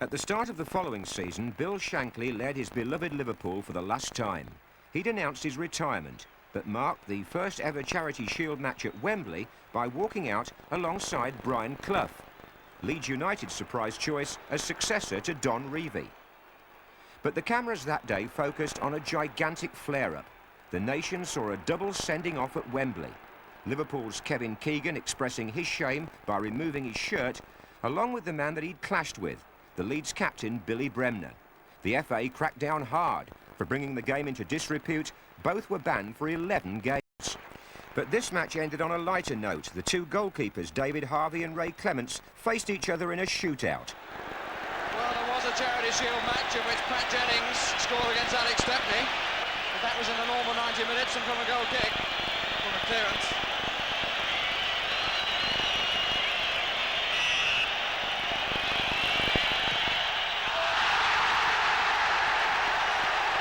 At the start of the following season, Bill Shankly led his beloved Liverpool for the last time. He'd announced his retirement, but marked the first ever Charity Shield match at Wembley by walking out alongside Brian Clough, Leeds United's surprise choice as successor to Don Revie. But the cameras that day focused on a gigantic flare-up. The nation saw a double sending off at Wembley. Liverpool's Kevin Keegan expressing his shame by removing his shirt, along with the man that he'd clashed with, the Leeds captain Billy Bremner. The FA cracked down hard for bringing the game into disrepute. Both were banned for 11 games. But this match ended on a lighter note. The two goalkeepers, David Harvey and Ray Clemence, faced each other in a shootout. Well, there was a Charity Shield match in which Pat Jennings scored against Alex Stepney. But that was in the normal 90 minutes and from a goal kick, from a clearance.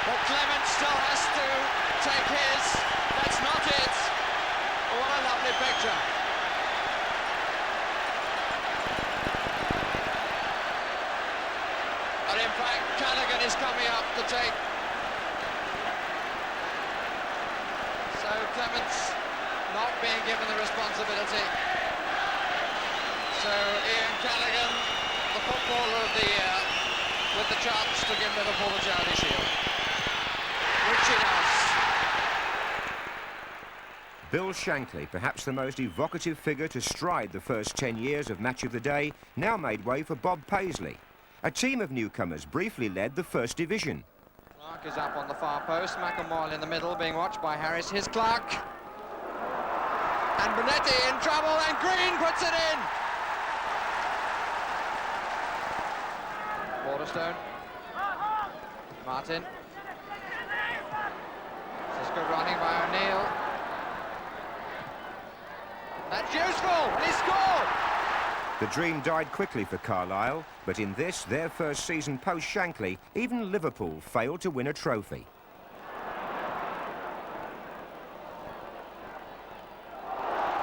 But Clemence still has to take his. That's not it. Oh, what a lovely picture. And in fact, Callaghan is coming up to take. So Clemence not being given the responsibility. So Ian Callaghan, the footballer of the year, with the chance to give Liverpool the Charity Shield. Which he does. Bill Shankly, perhaps the most evocative figure to stride the first 10 years of Match of the Day, now made way for Bob Paisley. A team of newcomers briefly led the First Division. Clark is up on the far post, McElmoyle in the middle, being watched by Harris. Here's Clark. And Bonetti in trouble, and Green puts it in. Waterstone. Martin. This is good running by O'Neill. That's useful, and he scored! The dream died quickly for Carlisle, but in this, their first season post-Shankly, even Liverpool failed to win a trophy.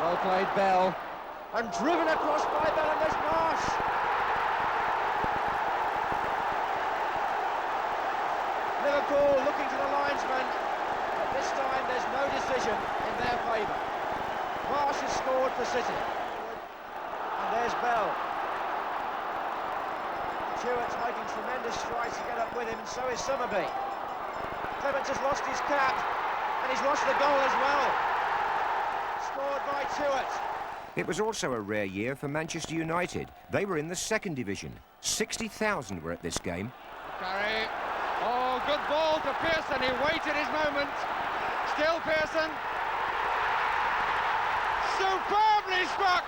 Well played, Bell. And driven across by Bell, and there's Marsh. Liverpool looking to the linesman, but this time there's no decision in their favour. Marsh has scored for City. And there's Bell. Stewart's making tremendous strides to get up with him, and so is Summerby. Clemence has lost his cap, and he's lost the goal as well. Scored by Stewart. It was also a rare year for Manchester United. They were in the second division. 60,000 were at this game. Carey. Oh, good ball to Pearson. He waited his moment. Still Pearson. Superbly struck.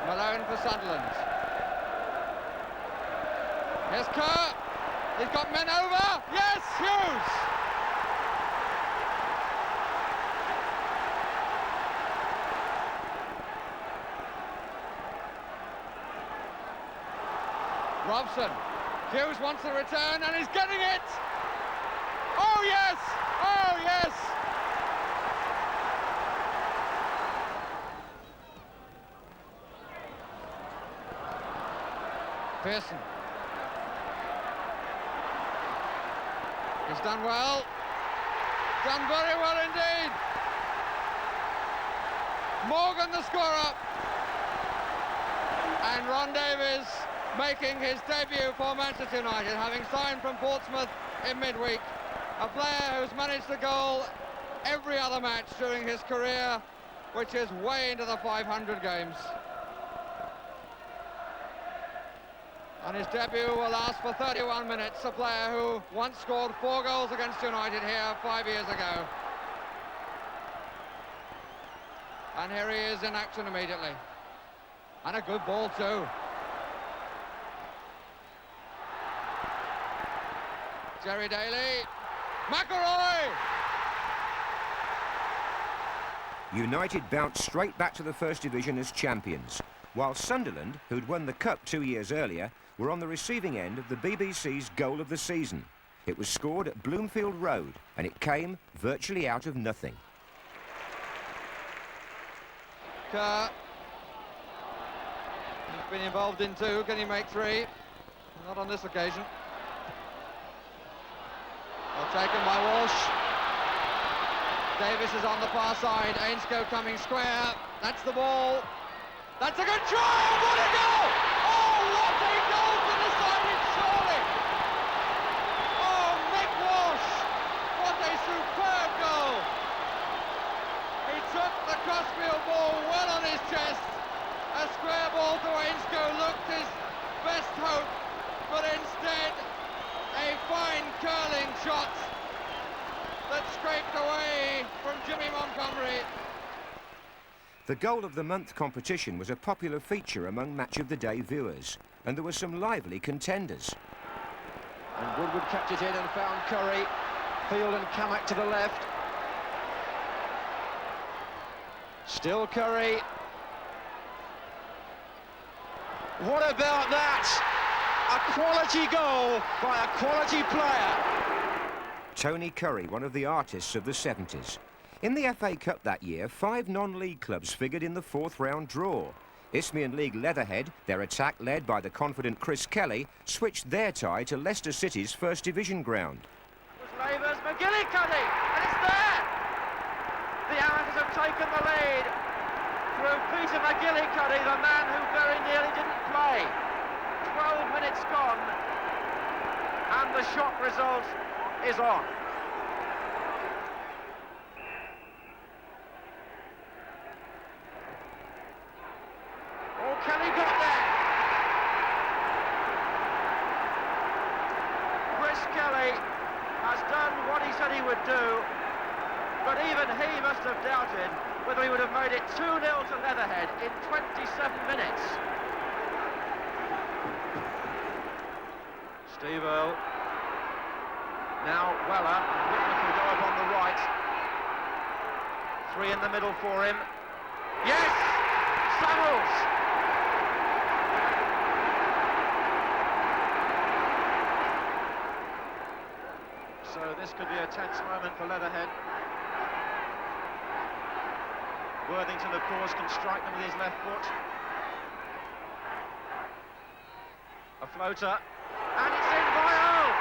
Malone for Sunderland. Here's Kerr. He's got men over. Yes, Hughes. Robson. Hughes wants the return and he's getting it. Oh yes! Oh yes! Pearson. He's done well. Done very well indeed. Morgan the scorer. And Ron Davies making his debut for Manchester United, having signed from Portsmouth in midweek. A player who's managed a goal every other match during his career, which is way into the 500 games. And his debut will last for 31 minutes, a player who once scored 4 goals against United here 5 years ago. And here he is in action immediately. And a good ball too. Jerry Daly, McElroy! United bounced straight back to the First Division as champions, while Sunderland, who'd won the Cup 2 years earlier, were on the receiving end of the BBC's goal of the season. It was scored at Bloomfield Road, and it came virtually out of nothing. Kerr. He's been involved in 2. Can he make 3? Not on this occasion. Well taken by Walsh. Davis is on the far side. Ainscough coming square. That's the ball. That's a good try. What a goal! Oh, what a goal to decide it, surely! Oh, Mick Walsh! What a superb goal! He took the crossfield ball well on his chest. A square ball to Ainscough looked his best hope, but instead a fine curling shot that scraped away from Jimmy Montgomery. The Goal of the Month competition was a popular feature among Match of the Day viewers, and there were some lively contenders. And Woodward kept it in and found Curry. Field and Kamak to the left. Still Curry. What about that? A quality goal by a quality player. Tony Curry, one of the artists of the 70s. In the FA Cup that year, 5 non-league clubs figured in the 4th round draw. Isthmian League Leatherhead, their attack led by the confident Chris Kelly, switched their tie to Leicester City's First Division ground. It was Labour's McGillicuddy, and it's there! The Amateurs have taken the lead through Peter McGillicuddy, the man who very nearly didn't play. 12 minutes gone, and the shock result is on. Oh, Kelly got there. Chris Kelly has done what he said he would do, but even he must have doubted whether he would have made it 2-0 to Leatherhead in 27 minutes. Steve Earle. Now Weller. Whitlock will go up on the right. 3 in the middle for him. Yes! Samuels! So this could be a tense moment for Leatherhead. Worthington, of course, can strike them with his left foot. A floater. And it's in by Earle!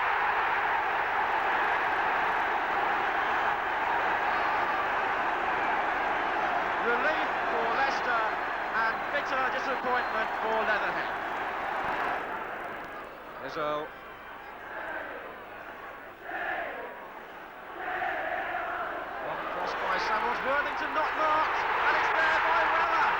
Relief for Leicester and bitter disappointment for Leatherhead. There's Earle. Long cross by Samuels. Worthington not marked, and it's there by Weller.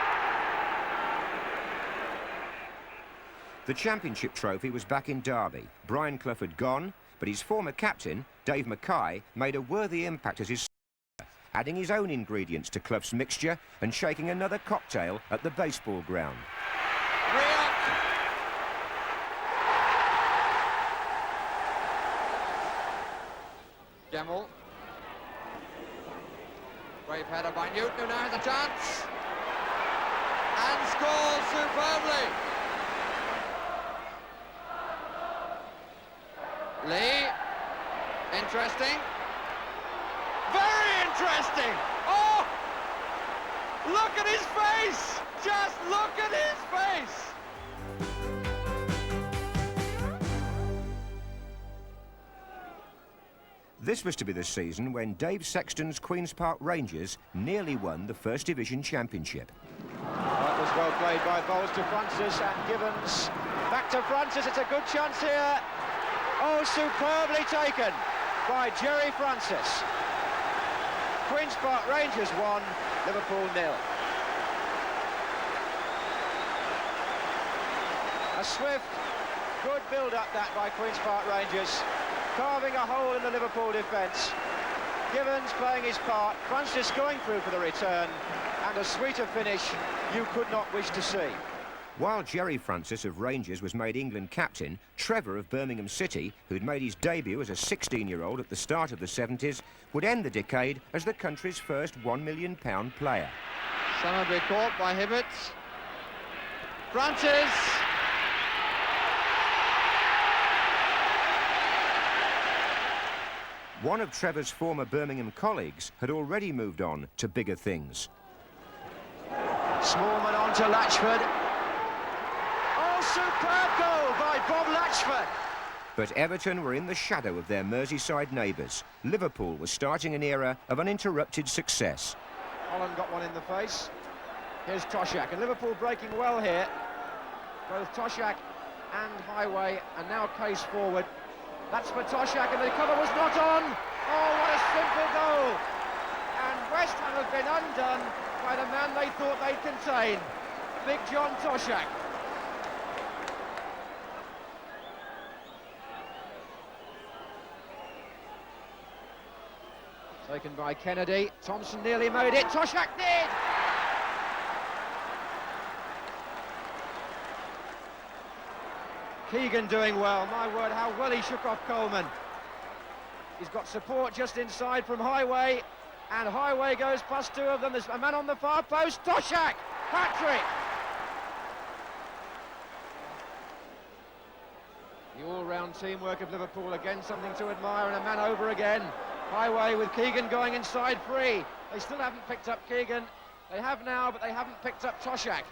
The championship trophy was back in Derby. Brian Clough had gone, but his former captain, Dave Mackay, made a worthy impact as his adding his own ingredients to Clough's mixture and shaking another cocktail at the baseball ground. Gemmell. Brave header by Newton, who now has a chance. And scores superbly. Lee. Interesting. Very interesting. Oh! Look at his face! Just look at his face! This was to be the season when Dave Sexton's Queen's Park Rangers nearly won the First Division Championship. That was well played by Bowles to Francis and Gibbons. Back to Francis, it's a good chance here. Oh, superbly taken by Jerry Francis. Queen's Park Rangers 1, Liverpool 0. A swift, good build-up that by Queen's Park Rangers, carving a hole in the Liverpool defence. Gibbons playing his part, Francis going through for the return, and a sweeter finish you could not wish to see. While Jerry Francis of Rangers was made England captain, Trevor of Birmingham City, who'd made his debut as a 16-year-old at the start of the 70s, would end the decade as the country's first £1 million player. Summerby caught by Hibbert. Francis! One of Trevor's former Birmingham colleagues had already moved on to bigger things. Smallman on to Latchford. Oh, superb goal by Bob Latchford. But Everton were in the shadow of their Merseyside neighbours. Liverpool was starting an era of uninterrupted success. Holland got one in the face. Here's Toshak, and Liverpool breaking well here. Both Toshak and Highway, and now Case forward. That's for Toshak, and the cover was not on. Oh, what a simple goal. And West Ham have been undone by the man they thought they'd contain, Big John Toshak. Taken by Kennedy. Thompson nearly made it. Toshak did! Keegan doing well. My word, how well he shook off Coleman. He's got support just inside from Highway, and Highway goes past two of them. There's a man on the far post. Toshak! Hat-trick! The all-round teamwork of Liverpool, again something to admire, and a man over again. Highway with Keegan going inside free. They still haven't picked up Keegan. They have now, but they haven't picked up Toshak.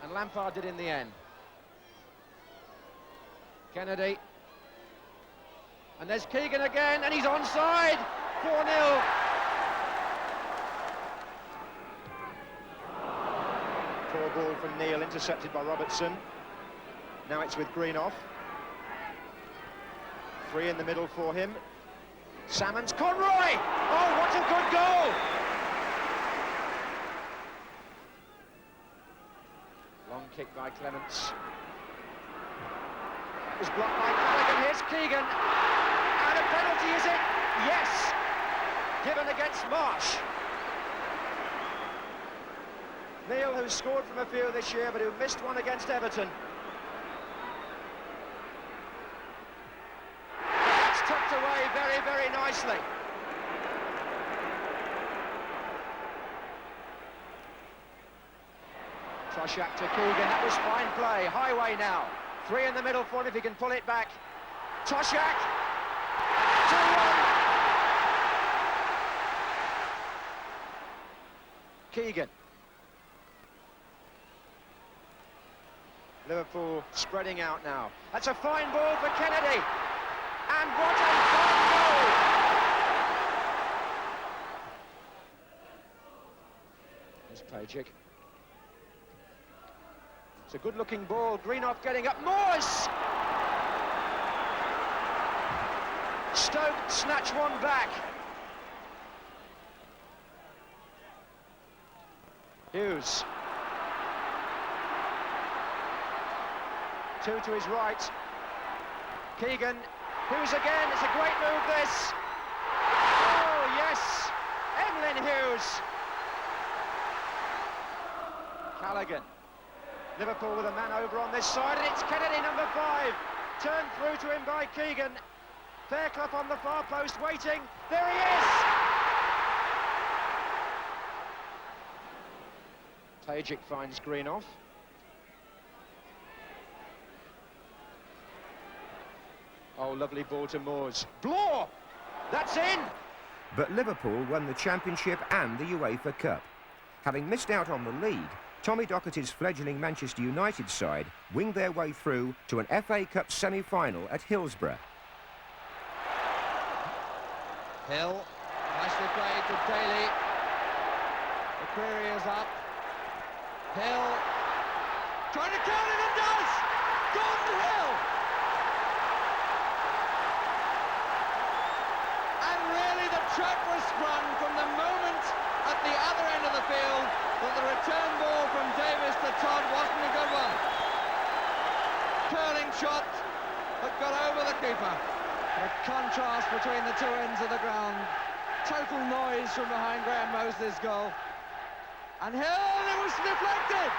And Lampard did in the end. Kennedy. And there's Keegan again, and he's onside. 4-0. Poor ball from Neil, intercepted by Robertson. Now it's with Greenoff. 3 in the middle for him. Salmons, Conroy! Oh, what a good goal! Long kick by Clemence. It was blocked by Callaghan. Here's Keegan. And a penalty, is it? Yes! Given against Marsh. Neil, who's scored from a few this year, but who missed one against Everton. Tucked away very, very nicely. Toshak to Keegan, that was fine play. Highway now. 3 in the middle for him if he can pull it back. Toshak! 2-1. Keegan. Liverpool spreading out now. That's a fine ball for Kennedy. And what a fine goal! There's Pajic. It's a good-looking ball. Greenoff getting up. Moores! Stoke snatch one back. Hughes. 2 to his right. Keegan. Hughes again, it's a great move this. Oh yes, Emlyn Hughes. Callaghan. Liverpool with a man over on this side, and it's Kennedy, number 5. Turned through to him by Keegan. Fairclough on the far post, waiting. There he is! Pajic finds Greenoff. Oh, lovely ball to Moores. Bloor! That's in! But Liverpool won the Championship and the UEFA Cup. Having missed out on the league, Tommy Docherty's fledgling Manchester United side winged their way through to an FA Cup semi-final at Hillsborough. Hill, nicely played to Daly. The query is up. Hill, trying to count it and does! Gordon Hill! And really the trap was sprung from the moment at the other end of the field that the return ball from Davis to Todd wasn't a good one. Curling shot that got over the keeper. A contrast between the two ends of the ground. Total noise from behind Graham Mosley's goal. And Hill, and it was deflected!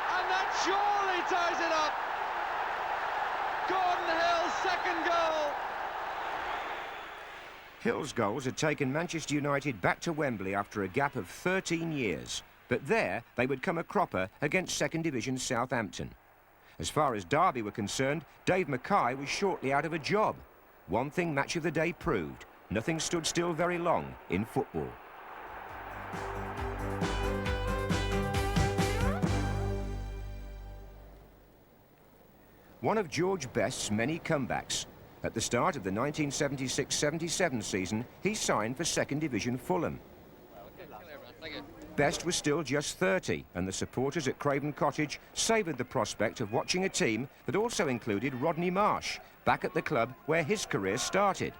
And that surely ties it up. Gordon Hill's second goal. Hill's goals had taken Manchester United back to Wembley after a gap of 13 years. But there, they would come a cropper against second division Southampton. As far as Derby were concerned, Dave Mackay was shortly out of a job. One thing Match of the Day proved: nothing stood still very long in football. one of George Best's many comebacks. At the start of the 1976-77 season, he signed for second division Fulham. Best was still just 30, and the supporters at Craven Cottage savoured the prospect of watching a team that also included Rodney Marsh, back at the club where his career started.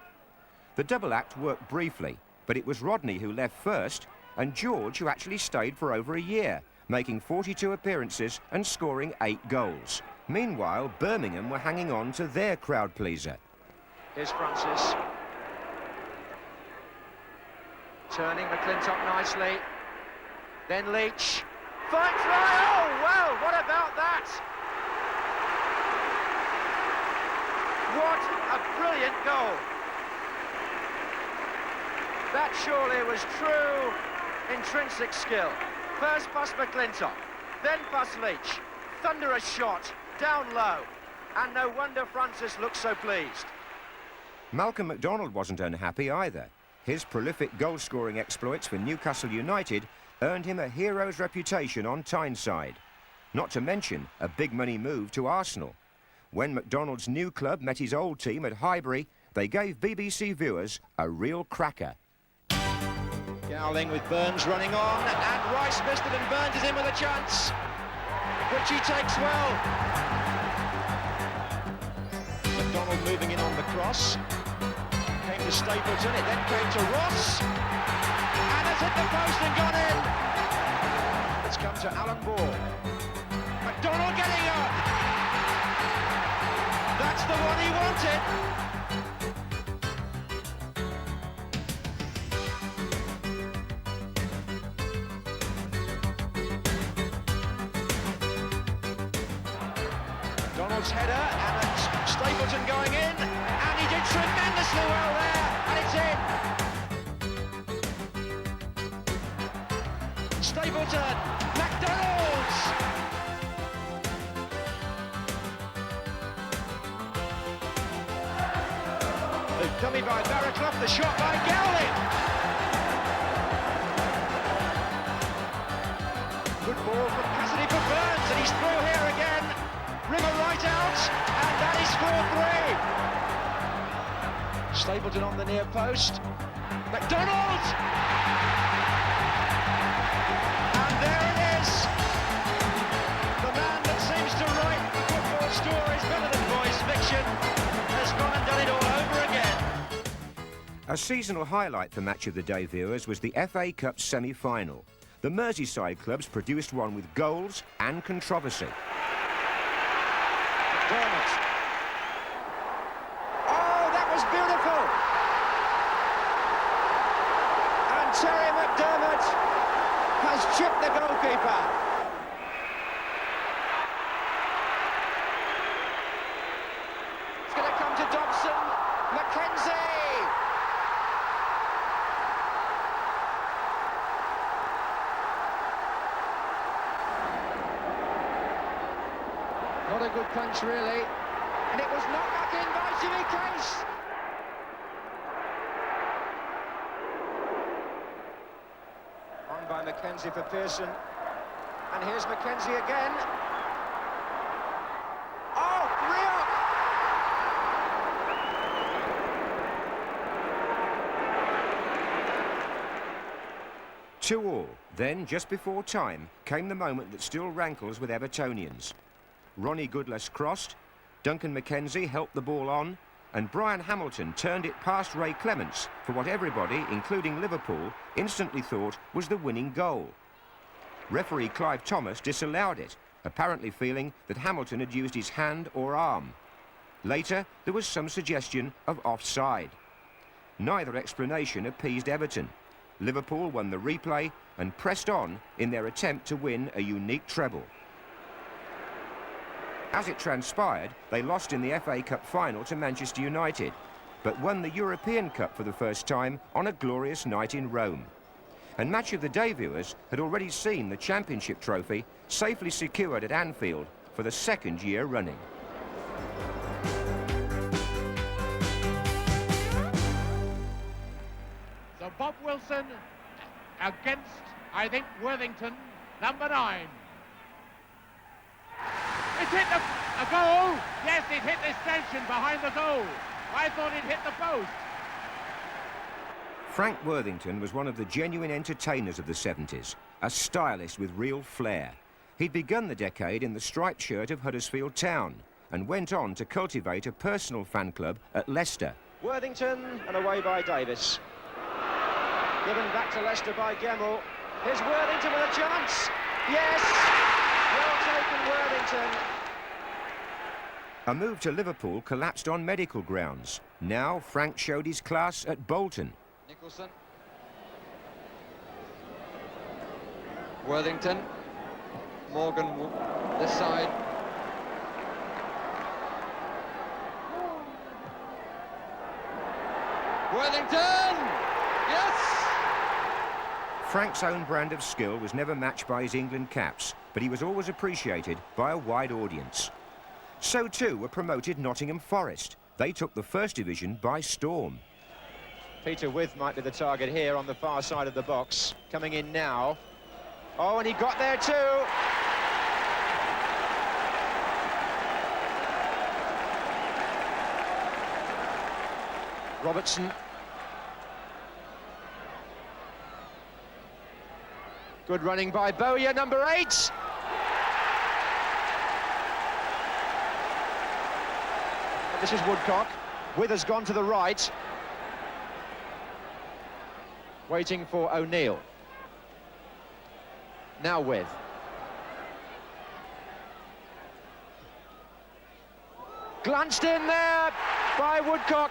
The double act worked briefly, but it was Rodney who left first, and George who actually stayed for over a year, making 42 appearances and scoring 8 goals. Meanwhile, Birmingham were hanging on to their crowd pleaser. Here's Francis. Turning McClintock nicely. Then Leach. Fine try! Oh, well, what about that? What a brilliant goal. That surely was true intrinsic skill. First past McClintock, then past Leach. Thunderous shot, down low. And no wonder Francis looked so pleased. Malcolm MacDonald wasn't unhappy either. His prolific goal-scoring exploits for Newcastle United earned him a hero's reputation on Tyneside. Not to mention a big-money move to Arsenal. When MacDonald's new club met his old team at Highbury, they gave BBC viewers a real cracker. Gowling with Burns running on, and Rice missed it, and Burns is in with a chance, which he takes well. MacDonald moving in on the cross. Came to Stapleton, it then came to Ross, and has hit the post and gone in. It's come to Alan Ball. MacDonald getting up. That's the one he wanted. MacDonald's header, and Stapleton going in, and he did tremendously well there, and it's in. Stapleton, MacDonald's! The dummy by Barraclough, the shot by Gowling! Good ball from Cassidy for Burns, and he's through here again. Rimmer right out, and that is 4-3. Stapleton on the near post. MacDonald! And there it is! The man that seems to write football stories better than voice fiction has gone and done it all over again. A seasonal highlight for Match of the Day viewers was the FA Cup semi-final. The Merseyside clubs produced one with goals and controversy. McDermott. Oh, that was beautiful! And Terry McDermott has chipped the goalkeeper. It's going to come to Dobson. Mackenzie! Not a good punch, really. And it was knocked back in by Jimmy Case. On by Mackenzie for Pearson. And here's Mackenzie again. Oh, Rioch! 2-2. Then, just before time, came the moment that still rankles with Evertonians. Ronnie Goodless crossed, Duncan McKenzie helped the ball on, and Brian Hamilton turned it past Ray Clemence for what everybody, including Liverpool, instantly thought was the winning goal. Referee Clive Thomas disallowed it, apparently feeling that Hamilton had used his hand or arm. Later, there was some suggestion of offside. Neither explanation appeased Everton. Liverpool won the replay and pressed on in their attempt to win a unique treble. As it transpired, they lost in the FA Cup final to Manchester United, but won the European Cup for the first time on a glorious night in Rome. And Match of the Day viewers had already seen the Championship trophy safely secured at Anfield for the second year running. So Bob Wilson against, I think, Worthington, number 9. It's hit the... A goal? Yes, it hit the stanchion behind the goal. I thought it hit the post. Frank Worthington was one of the genuine entertainers of the 70s, a stylist with real flair. He'd begun the decade in the striped shirt of Huddersfield Town and went on to cultivate a personal fan club at Leicester. Worthington and away by Davis. Given back to Leicester by Gemmell. Here's Worthington with a chance. Yes! Well taken, Worthington. A move to Liverpool collapsed on medical grounds. Now Frank showed his class at Bolton. Nicholson. Worthington. Morgan this side. Worthington! Yes! Frank's own brand of skill was never matched by his England caps, but he was always appreciated by a wide audience. So too were promoted Nottingham Forest. They took the First Division by storm. Peter Withe might be the target here on the far side of the box. Coming in now. Oh, and he got there too. Robertson. Good running by Bowyer, number 8. This is Woodcock. Withe has gone to the right. Waiting for O'Neill. Now Withe. Glanced in there by Woodcock.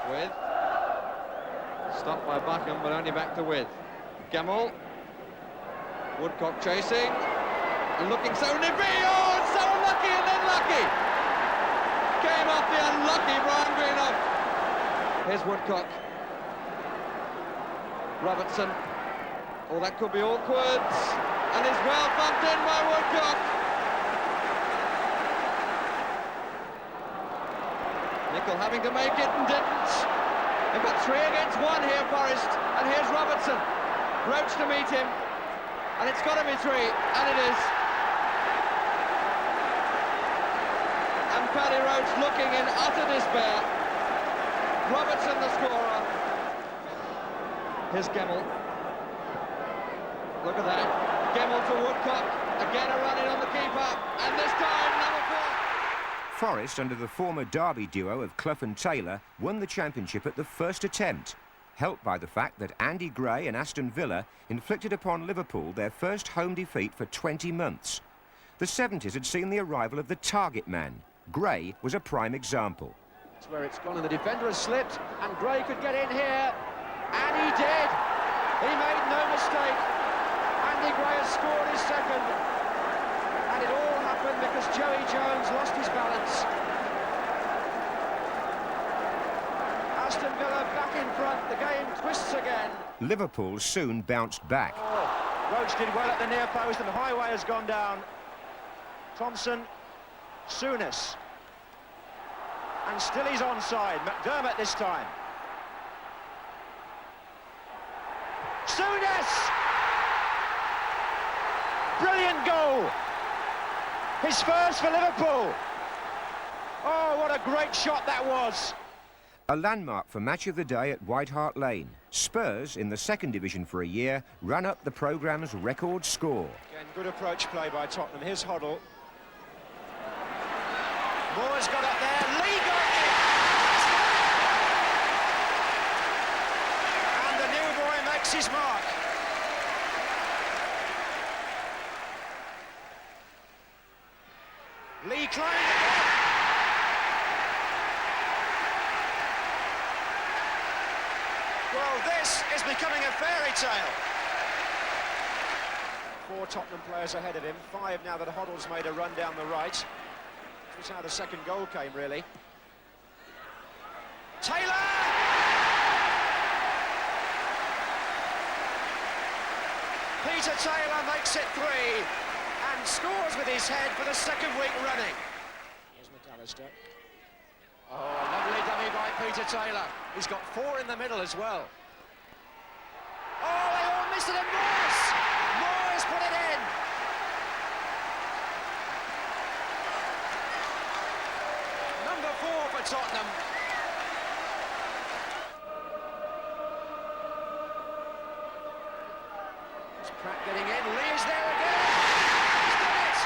Withe. Stopped by Buckham, but only back to Withe. Gemmell. Woodcock chasing. Looking so nippy. Oh, it's so unlucky and then lucky. Came off the unlucky Brian Greenough. Here's Woodcock. Robertson. Oh, that could be awkward. And it's well bumped in by Woodcock. Nicol having to make it and didn't. They've got 3 against 1 here, Forest. And here's Robertson. Roach to meet him. And it's got to be 3, and it is. And Paddy Roach looking in utter despair. Robertson the scorer. Here's Gemmell. Look at that. Gemmell to Woodcock. Again a run in on the keeper. And this time, number 4. Forest, under the former Derby duo of Clough and Taylor, won the championship at the first attempt, helped by the fact that Andy Gray and Aston Villa inflicted upon Liverpool their first home defeat for 20 months. The 70s had seen the arrival of the target man. Gray was a prime example. That's where it's gone, and the defender has slipped, and Gray could get in here, and he did. He made no mistake. Andy Gray has scored his second, and it all happened because Joey Jones lost his balance. Aston Villa back in front, the game twists again. Liverpool soon bounced back. Oh, Roach did well at the near post, and Highway has gone down. Thompson, Souness. And still he's onside. McDermott this time. Souness! Brilliant goal! His first for Liverpool. Oh, what a great shot that was. A landmark for Match of the Day at White Hart Lane. Spurs, in the second division for a year, ran up the programme's record score. Again, good approach play by Tottenham. Here's Hoddle. Moore's got up there. Lee got it! And the new boy makes his mark. Lee climbing again. Well, this is becoming a fairy tale. 4 Tottenham players ahead of him. 5 now that Hoddle's made a run down the right. This is how the second goal came, really. Taylor! Peter Taylor makes it 3 and scores with his head for the second week running. Here's McAllister. Oh, a lovely dummy by Peter Taylor. He's got 4 in the middle as well. Oh, they all missed it, and Morris put it in. Pratt getting in, Lee is there again! He's done it!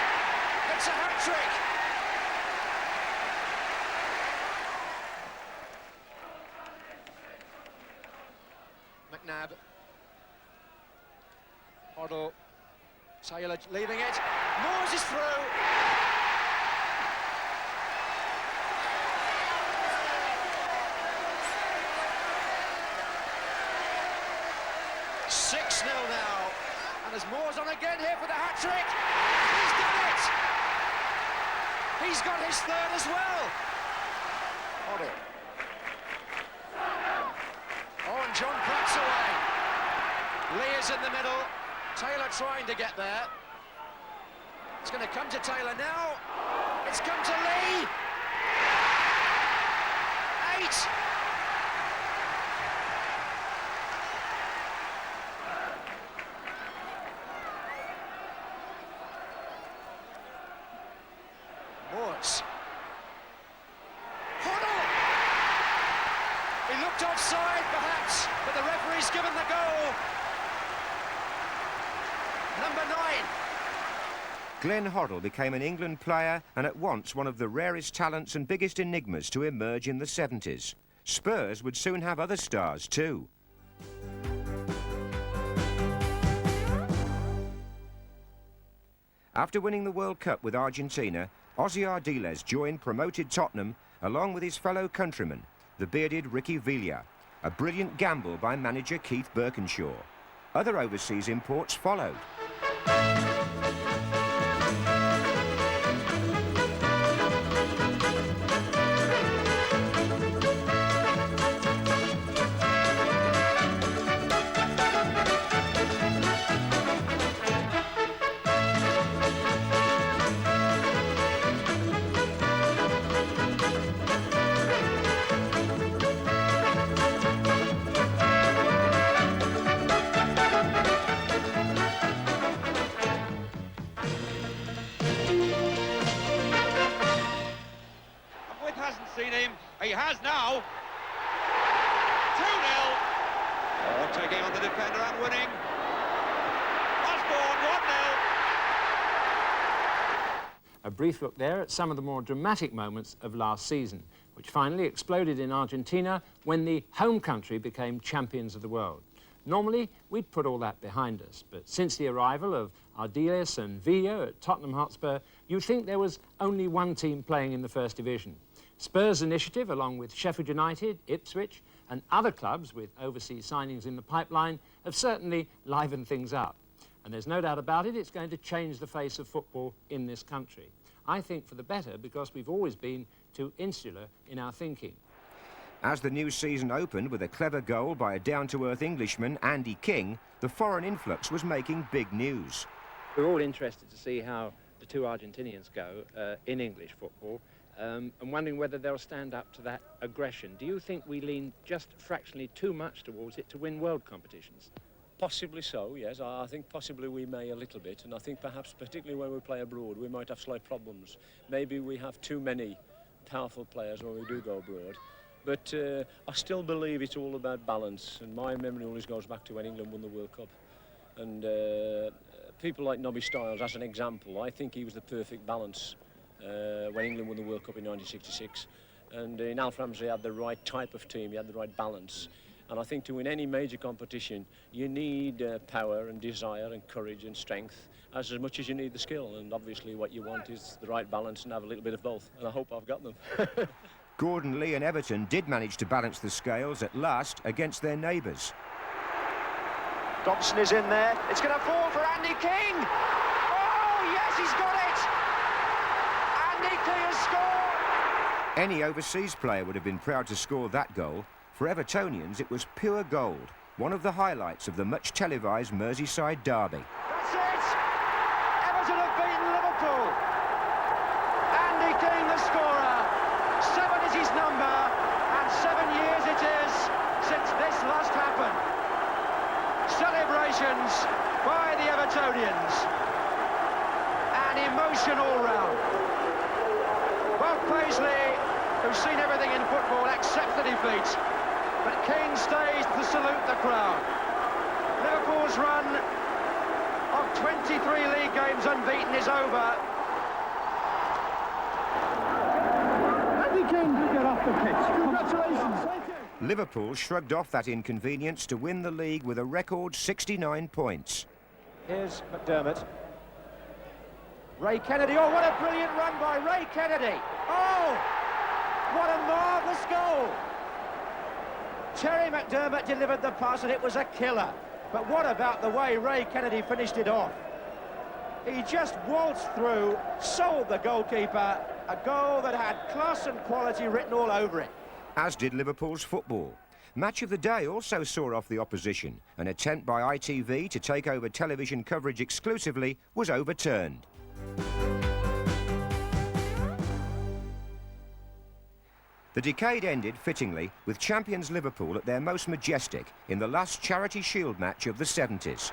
It's a hat-trick! McNabb. Hoddle. Taylor leaving it. Moores is through! Now, and there's Moores on again here for the hat-trick. He's done it! He's got his third as well. Hoddle. Oh, and John Pratt's away. Lee is in the middle. Taylor trying to get there. It's going to come to Taylor now. It's come to Lee. 8. Moores. Hoddle! He looked offside, perhaps, but the referee's given the goal. Number 9. Glenn Hoddle became an England player and at once one of the rarest talents and biggest enigmas to emerge in the 70s. Spurs would soon have other stars too. After winning the World Cup with Argentina, Ossie Ardiles joined promoted Tottenham along with his fellow countryman, the bearded Ricky Villa, a brilliant gamble by manager Keith Birkinshaw. Other overseas imports followed. Seen him. He has now. 2-0. Oh, taking on the defender and winning. Osborne, 1-0. A brief look there at some of the more dramatic moments of last season, which finally exploded in Argentina when the home country became champions of the world. Normally, we'd put all that behind us, but since the arrival of Ardiles and Villa at Tottenham Hotspur, you'd think there was only one team playing in the First Division. Spurs' initiative, along with Sheffield United, Ipswich and other clubs with overseas signings in the pipeline, have certainly livened things up. And there's no doubt about it, it's going to change the face of football in this country. I think for the better, because we've always been too insular in our thinking. As the new season opened with a clever goal by a down-to-earth Englishman, Andy King, the foreign influx was making big news. We're all interested to see how the two Argentinians go in English football. And wondering whether they'll stand up to that aggression. Do you think we lean just fractionally too much towards it to win world competitions? Possibly so, yes. I think possibly we may a little bit, and I think perhaps particularly when we play abroad we might have slight problems. Maybe we have too many powerful players when we do go abroad. But I still believe it's all about balance, and my memory always goes back to when England won the World Cup. And people like Nobby Stiles, as an example, I think he was the perfect balance when England won the World Cup in 1966. And in Alf Ramsey had the right type of team, he had the right balance. And I think to win any major competition, you need power and desire and courage and strength as much as you need the skill. And obviously what you want is the right balance and have a little bit of both. And I hope I've got them. Gordon, Lee and Everton did manage to balance the scales at last against their neighbours. Dobson is in there. It's going to fall for Andy King. Oh, yes, he's got it. Andy King has scored. Any overseas player would have been proud to score that goal. For Evertonians, it was pure gold, one of the highlights of the much televised Merseyside derby. That's it! Everton have beaten Liverpool. Andy King, the scorer. 7 is his number, and 7 years it is since this last happened. Celebrations by the Evertonians. And emotion all round. Bob Paisley, who's seen everything in football, accepts the defeat. But King stays to salute the crowd. Liverpool's run 23 league games unbeaten is over. Andy King did get off the pitch. Congratulations. Thank you. Liverpool shrugged off that inconvenience to win the league with a record 69 points. Here's McDermott. Ray Kennedy. Oh, what a brilliant run by Ray Kennedy. Oh, what a marvellous goal. Terry McDermott delivered the pass and it was a killer. But what about the way Ray Kennedy finished it off? He just waltzed through, sold the goalkeeper, a goal that had class and quality written all over it. As did Liverpool's football. Match of the Day also saw off the opposition. An attempt by ITV to take over television coverage exclusively was overturned. The decade ended, fittingly, with champions Liverpool at their most majestic in the last Charity Shield match of the 70s.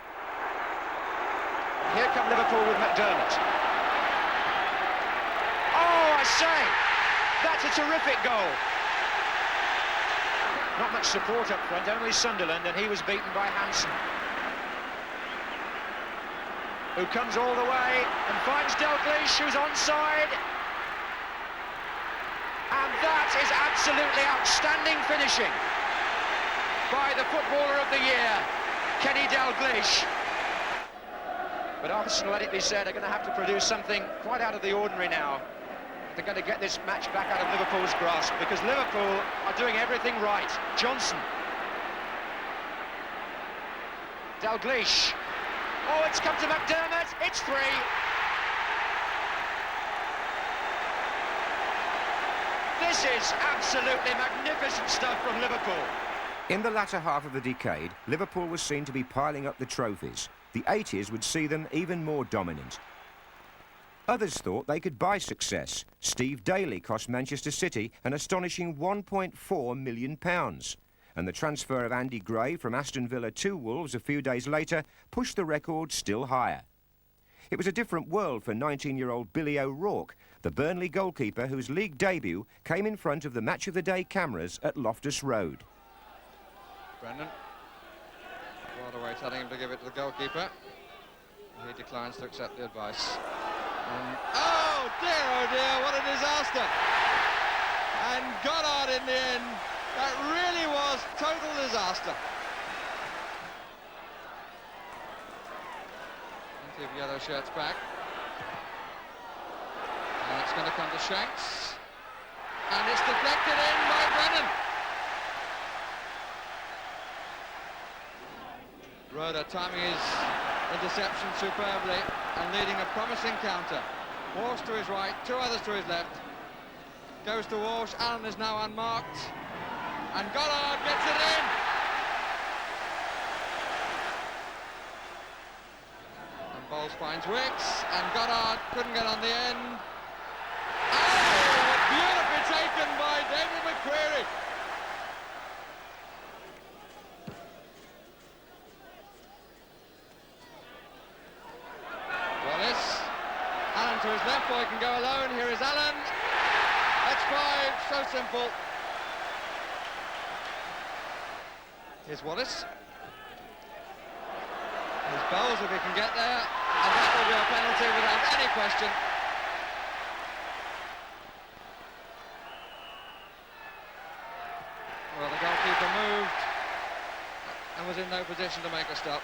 Here come Liverpool with McDermott. Oh, I say, that's a terrific goal. Not much support up front, only Sunderland, and he was beaten by Hansen, who comes all the way and finds Dalglish, who's onside. And that is absolutely outstanding finishing by the footballer of the year, Kenny Dalglish. But Arsenal, let it be said, are going to have to produce something quite out of the ordinary now. They're going to get this match back out of Liverpool's grasp, because Liverpool are doing everything right. Johnson. Dalglish. Oh, it's come to McDermott. It's 3. This is absolutely magnificent stuff from Liverpool. In the latter half of the decade, Liverpool was seen to be piling up the trophies. The 80s would see them even more dominant. Others thought they could buy success. Steve Daly cost Manchester City an astonishing £1.4 million. And the transfer of Andy Gray from Aston Villa to Wolves a few days later pushed the record still higher. It was a different world for 19-year-old Billy O'Rourke, the Burnley goalkeeper whose league debut came in front of the Match of the Day cameras at Loftus Road. Brendan. Waterway telling him to give it to the goalkeeper. He declines to accept the advice. Oh dear, what a disaster. And Goddard in the end. That really was total disaster. Plenty of yellow shirts back. And it's going to come to Shanks. And it's deflected in by Brennan. Roeder timing his interception superbly and leading a promising counter. Walsh to his right, 2 others to his left. Goes to Walsh, Allen is now unmarked. And Goddard gets it in. And Bowles finds Wicks, and Goddard couldn't get on the end. Oh, beautifully taken by David McQuarrie. Allen to his left, boy can go alone. Here is Allen. That's 5, so simple. Here's Wallace. Here's Bowles if he can get there. And that will be a penalty without any question. Well, the goalkeeper moved and was in no position to make a stop.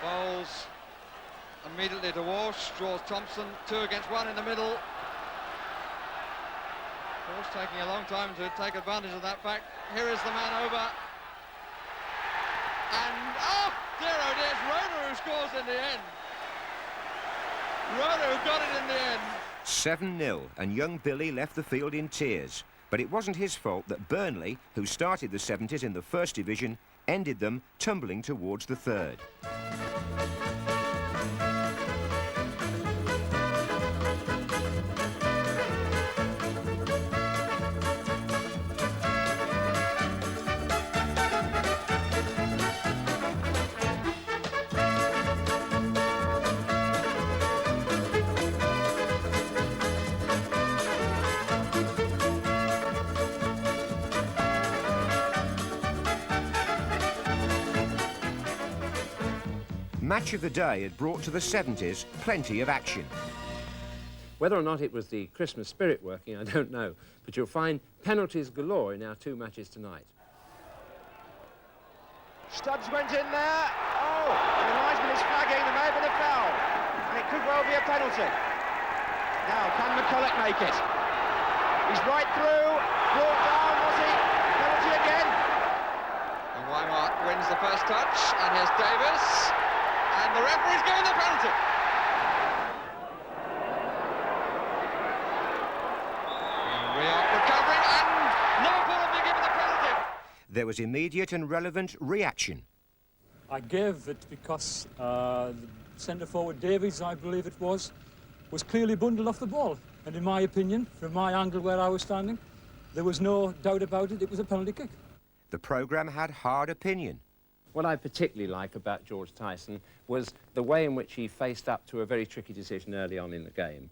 Bowles immediately to Walsh, draws Thompson, 2 against 1 in the middle. Walsh taking a long time to take advantage of that fact. Here is the man over. And, oh dear, it's Roeder who scores in the end. Roeder who got it in the end. 7-0, and young Billy left the field in tears. But it wasn't his fault that Burnley, who started the 70s in the First Division, ended them tumbling towards the 3rd. Match of the day had brought to the 70s plenty of action. Whether or not it was the Christmas spirit working, I don't know, but you'll find penalties galore in our two matches tonight. Stubbs went in there. Oh, the linesman is flagging. There may have been a foul, and it could well be a penalty. Now, can McCulloch make it? He's right through, brought down, was he? Penalty again. And Wymart wins the first touch, and here's Davis, and the referee's given the penalty. We are recovering, and Liverpool have been given the penalty. There was immediate and relevant reaction. I gave it because the centre-forward Davies, I believe it was clearly bundled off the ball. And in my opinion, from my angle where I was standing, there was no doubt about it, it was a penalty kick. The programme had hard opinion. What I particularly like about George Tyson was the way in which he faced up to a very tricky decision early on in the game.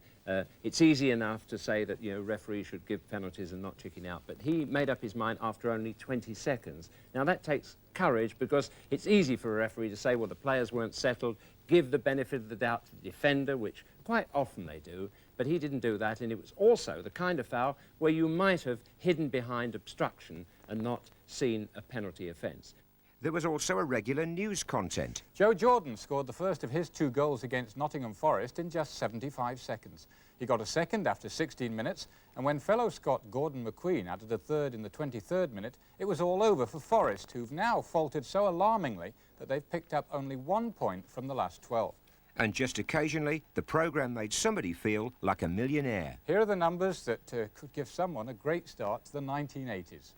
It's easy enough to say that, you know, referees should give penalties and not chicken out, but he made up his mind after only 20 seconds. Now, that takes courage because it's easy for a referee to say, well, the players weren't settled, give the benefit of the doubt to the defender, which quite often they do, but he didn't do that, and it was also the kind of foul where you might have hidden behind obstruction and not seen a penalty offence. There was also a regular news content. Joe Jordan scored the first of his 2 goals against Nottingham Forest in just 75 seconds. He got a second after 16 minutes, and when fellow Scot Gordon McQueen added a third in the 23rd minute, it was all over for Forest, who've now faltered so alarmingly that they've picked up only 1 point from the last 12. And just occasionally, the programme made somebody feel like a millionaire. Here are the numbers that could give someone a great start to the 1980s.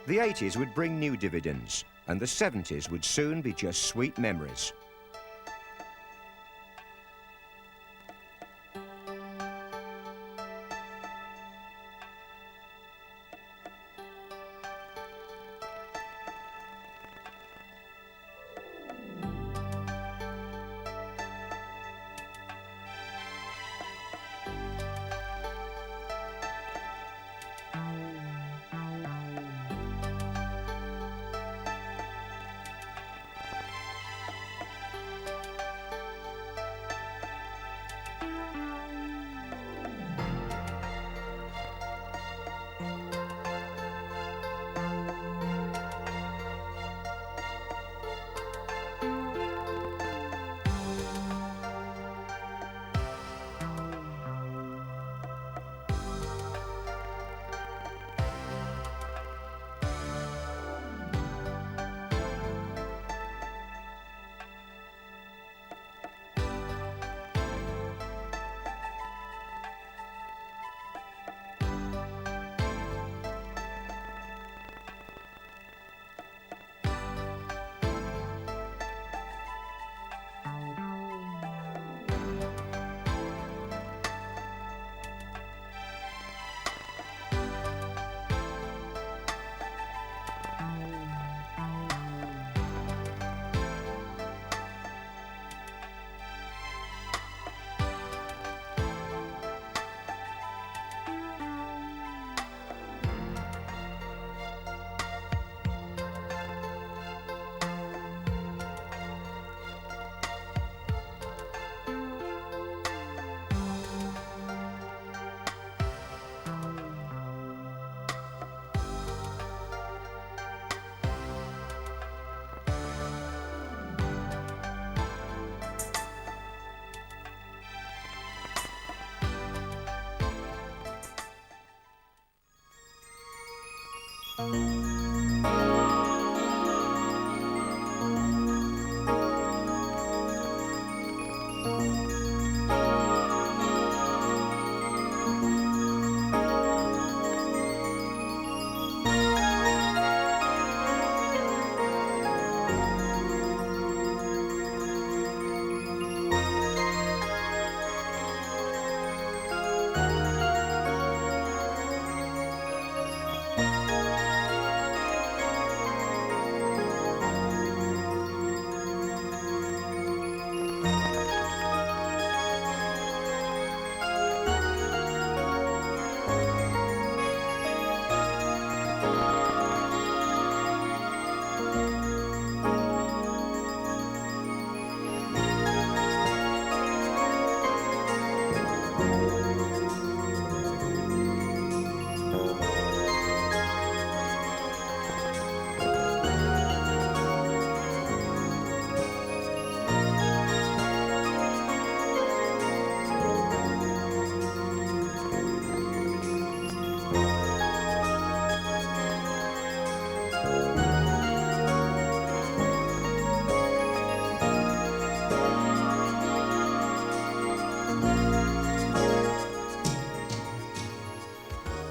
The 80s would bring new dividends, and the 70s would soon be just sweet memories.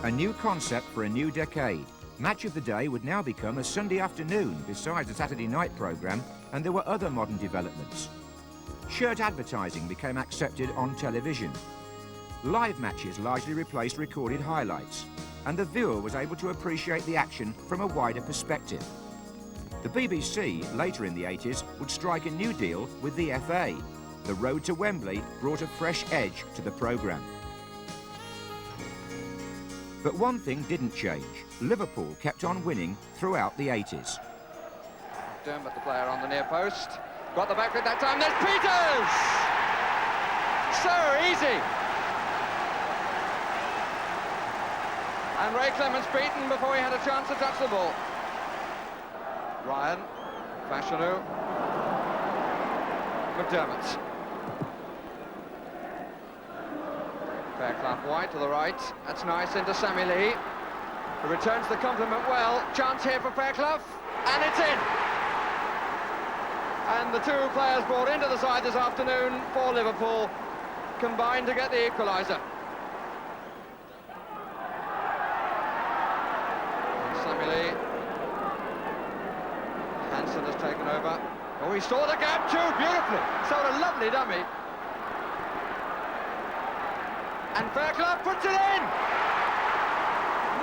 A new concept for a new decade. Match of the Day would now become a Sunday afternoon besides a Saturday night programme, and there were other modern developments. Shirt advertising became accepted on television. Live matches largely replaced recorded highlights, and the viewer was able to appreciate the action from a wider perspective. The BBC, later in the 80s, would strike a new deal with the FA. The road to Wembley brought a fresh edge to the programme. But one thing didn't change. Liverpool kept on winning throughout the 80s. Dermot, the player on the near post. Got the back at that time. There's Peters! So easy. And Ray Clemence beaten before he had a chance to touch the ball. Ryan, Fashanu, McDermott. Fairclough White to the right. That's nice into Sammy Lee. He returns the compliment well. Chance here for Fairclough, and it's in. And the two players brought into the side this afternoon for Liverpool combined to get the equaliser. Sammy Lee. Hansen has taken over. Oh, he saw the gap too beautifully. Sort a lovely dummy. And Fairclough puts it in!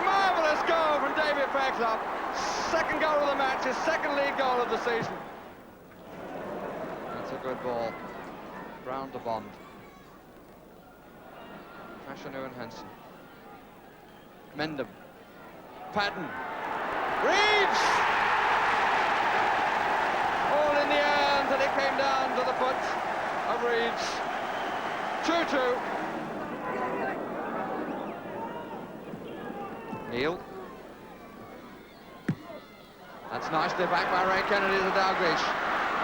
Marvellous goal from David Fairclough. Second goal of the match, his second league goal of the season. That's a good ball. Brown to Bond. Fashanu and Hansen. Mendham. Padden. Reeves! All in the air until it came down to the foot of Reeves. 2-2. Neil. That's nicely back by Ray Kennedy to Dalglish.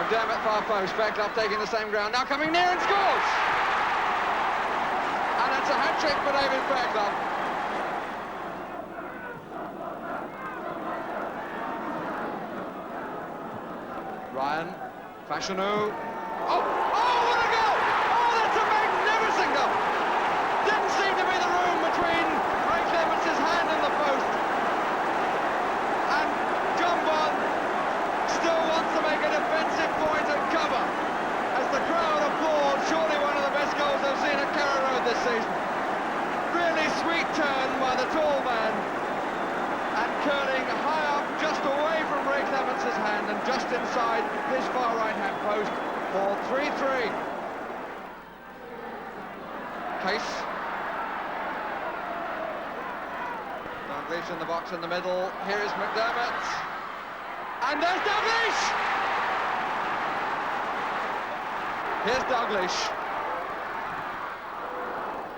McDermott far post, Fairclough taking the same ground, now coming near and scores! And it's a hat-trick for David Fairclough. Ryan, Fashanu. Oh, what a goal! Oh, that's a magnificent goal! Didn't seem to be the room between Ray Clemence's hand and the post. And John Bond still wants to make a defensive point and cover as the crowd applauds. Surely one of the best goals I've seen at Carrow Road this season. Really sweet turn by the tall man and curling high up just away from Ray Clemence's hand and just inside his far right hand post for 3-3. Case. Dalglish in the box in the middle. Here is McDermott. And there's Dalglish! Here's Dalglish.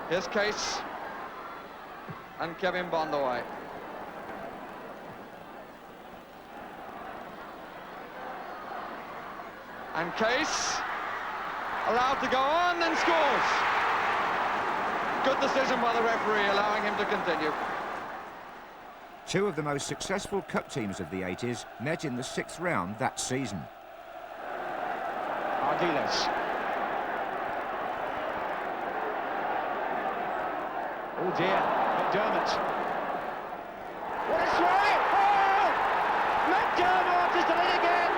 Here's Case. And Kevin Bond away. And Case allowed to go on and scores. Good decision by the referee, allowing him to continue. Two of the most successful cup teams of the 80s met in the 6th round that season. Ardiles. Oh dear, McDermott. What a strike! Oh! McDermott has done it again!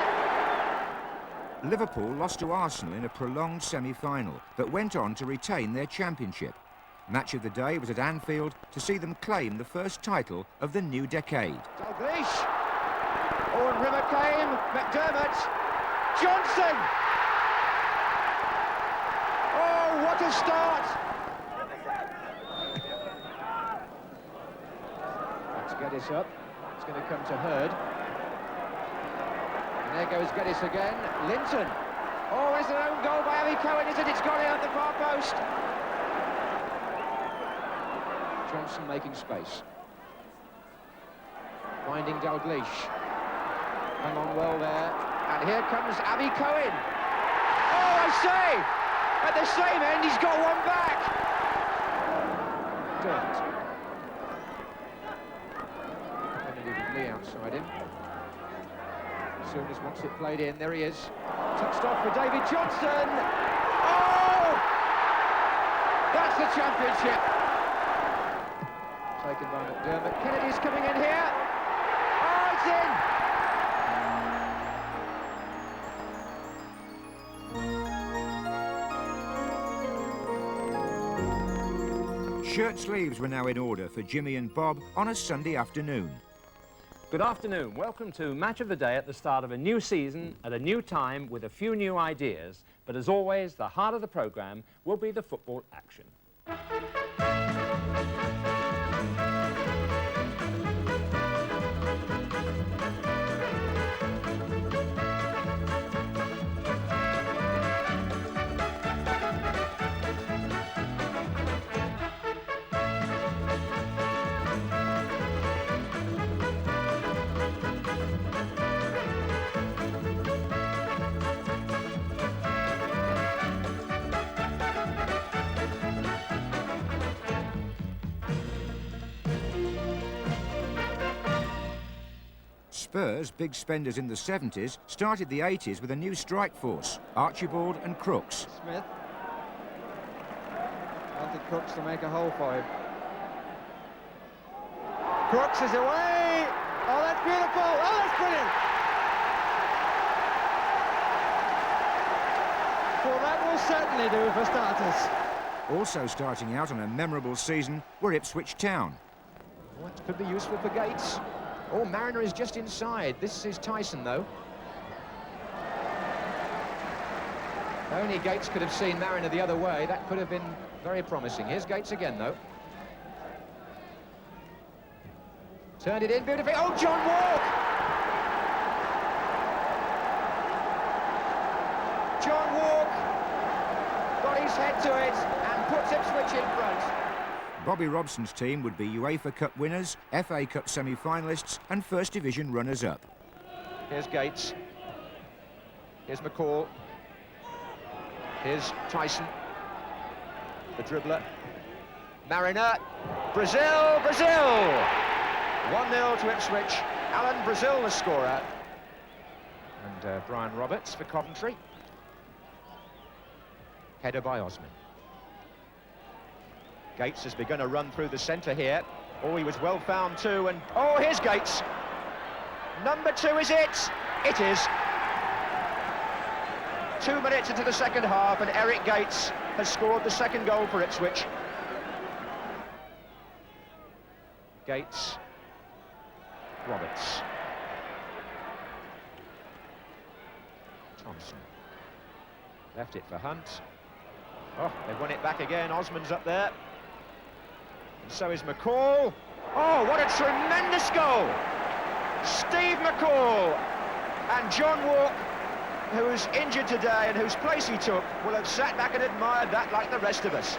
Liverpool lost to Arsenal in a prolonged semi-final, but went on to retain their championship. Match of the Day was at Anfield to see them claim the first title of the new decade. Dalglish. Oh, and River came. McDermott. Johnson. Oh, what a start. Let's Geddes up. It's going to come to Hurd. And there goes Geddes again. Linton. Oh, is it an own goal by Harvey Cohen? Is it? It's gone in at the far post. Johnson making space. Finding Dalglish. Hang on well there. And here comes Harvey Cohen. Oh, I say! At the same end, he's got one back. Dirt. Lee outside him. Souness wants it played in. There he is. Touched off for David Johnson. Oh! That's the championship. Taken by McDermott. Kennedy's coming in here. Oh, it's in! Shirt sleeves were now in order for Jimmy and Bob on a Sunday afternoon. Good afternoon. Welcome to Match of the Day at the start of a new season, at a new time, with a few new ideas. But as always, the heart of the programme will be the football action. Spurs, big spenders in the 70s, started the 80s with a new strike force, Archibald and Crooks. Smith. Wanted Crooks to make a hole for him. Crooks is away! Oh, that's beautiful! Oh, that's brilliant! Well, that will certainly do for starters. Also starting out on a memorable season were Ipswich Town. What could be useful for Gates? Oh, Mariner is just inside. This is Tyson, though. Only Gates could have seen Mariner the other way. That could have been very promising. Here's Gates again, though. Turned it in beautifully. Oh, John Walk! John Walk got his head to it and puts Ipswich in front. Bobby Robson's team would be UEFA Cup winners, FA Cup semi-finalists and First Division runners-up. Here's Gates. Here's McCall. Here's Tyson. The dribbler. Mariner. Brazil! Brazil! 1-0 to Ipswich. Alan Brazil, the scorer. And Brian Roberts for Coventry. Header by Osman. Gates has begun a run through the centre here. Oh, he was well found too, and oh, here's Gates. Number 2 is it. It is. 2 minutes into the second half, and Eric Gates has scored the second goal for Ipswich. Gates. Roberts. Thompson. Left it for Hunt. Oh, they've won it back again. Osman's up there. And so is McCall. Oh, what a tremendous goal! Steve McCall and John Walk, who's injured today and whose place he took, will have sat back and admired that like the rest of us.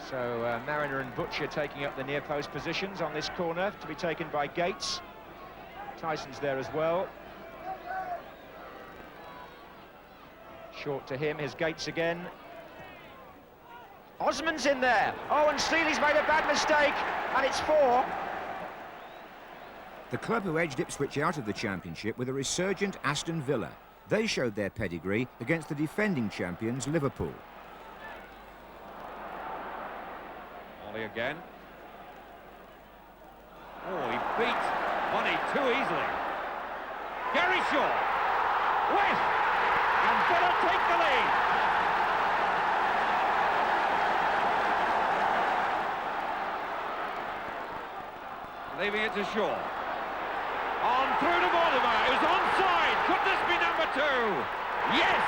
So Mariner and Butcher taking up the near post positions on this corner to be taken by Gates. Tyson's there as well. Short to him, here's Gates again. Osman's in there. Oh, and Steely's made a bad mistake, and it's 4. The club who edged Ipswich out of the Championship were the resurgent Aston Villa. They showed their pedigree against the defending champions Liverpool. Ollie again. Oh, he beat Money too easily. Gary Shaw. West. And Villa take the lead. Leaving it to Shaw. On through to Mortimer, who's onside. Could this be number 2? Yes!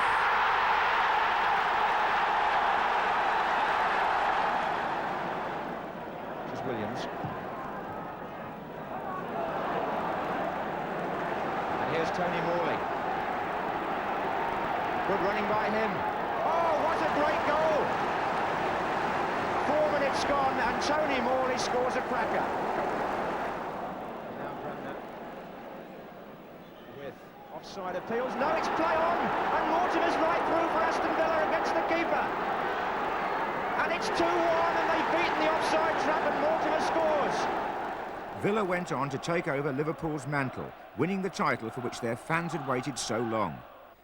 This is Williams. And here's Tony Morley. Good running by him. Oh, what a great goal! 4 minutes gone, and Tony Morley scores a cracker. Offside appeals. No, it's play on, and Mortimer's right through for Aston Villa against the keeper. And it's 2-1, and they've beaten the offside trap, and Mortimer scores. Villa went on to take over Liverpool's mantle, winning the title for which their fans had waited so long.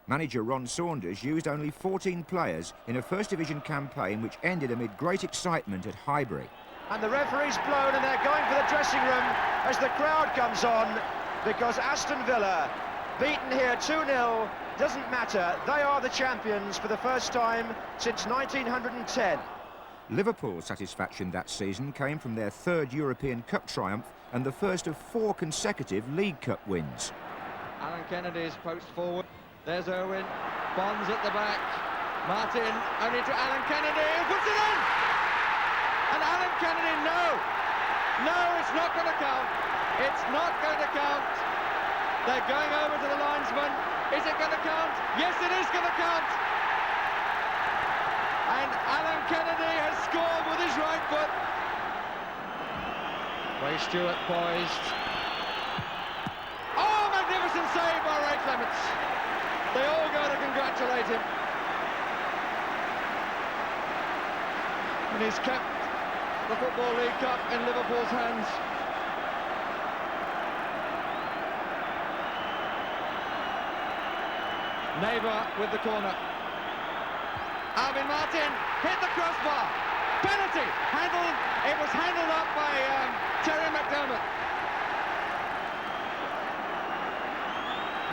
Manager Ron Saunders used only 14 players in a First Division campaign which ended amid great excitement at Highbury. And the referee's blown and they're going for the dressing room as the crowd comes on, because Aston Villa, beaten here 2-0, doesn't matter. They are the champions for the first time since 1910. Liverpool's satisfaction that season came from their third European Cup triumph and the first of 4 consecutive League Cup wins. Alan Kennedy's poached forward. There's Irwin. Bonds at the back. Martin only to Alan Kennedy, who puts it in! And Alan Kennedy, no, it's not going to count. It's not going to count. They're going over to the linesman. Is it going to count? Yes, it is going to count. And Alan Kennedy has scored with his right foot. Ray Stewart poised. Oh, magnificent save by Ray Clemence. They all go to congratulate him. And he's kept the Football League Cup in Liverpool's hands. Neighbour with the corner. Alvin Martin hit the crossbar. Penalty. It was handled up by Terry McDermott.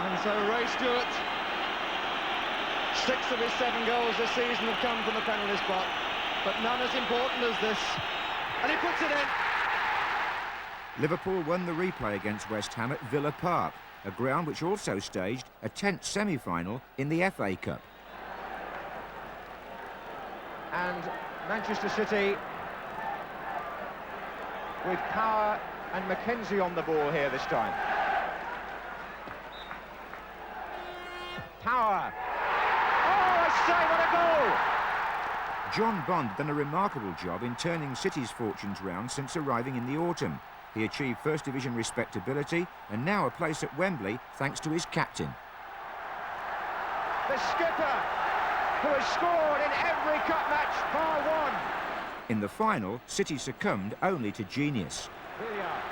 And so Ray Stewart, 6 of his 7 goals this season have come from the penalty spot, but none as important as this. And he puts it in. Liverpool won the replay against West Ham at Villa Park, a ground which also staged a 10th semi-final in the FA Cup. And Manchester City with Power and Mackenzie on the ball here this time. Power. Oh, I say, what a goal! John Bond done a remarkable job in turning City's fortunes round since arriving in the autumn. He achieved First Division respectability and now a place at Wembley thanks to his captain. The skipper, who has scored in every cup match bar one. In the final, City succumbed only to genius. Villa.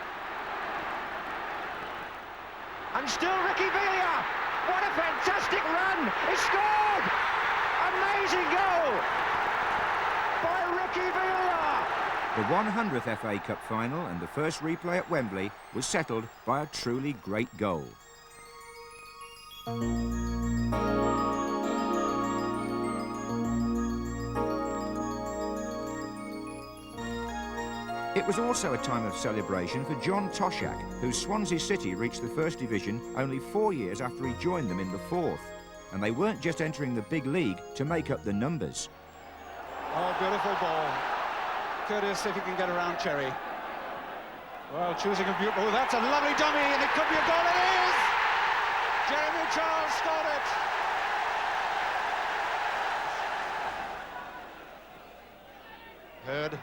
And still Ricky Villa. What a fantastic run! He scored! Amazing goal by Ricky Villa. The 100th FA Cup final and the first replay at Wembley was settled by a truly great goal. It was also a time of celebration for John Toshak, whose Swansea City reached the First Division only 4 years after he joined them in the 4th. And they weren't just entering the big league to make up the numbers. Oh, beautiful ball. Curtis, if he can get around Cherry. Well, choosing a beautiful... Oh, that's a lovely dummy, and it could be a goal. It is! Jeremy Charles scored it. Heard.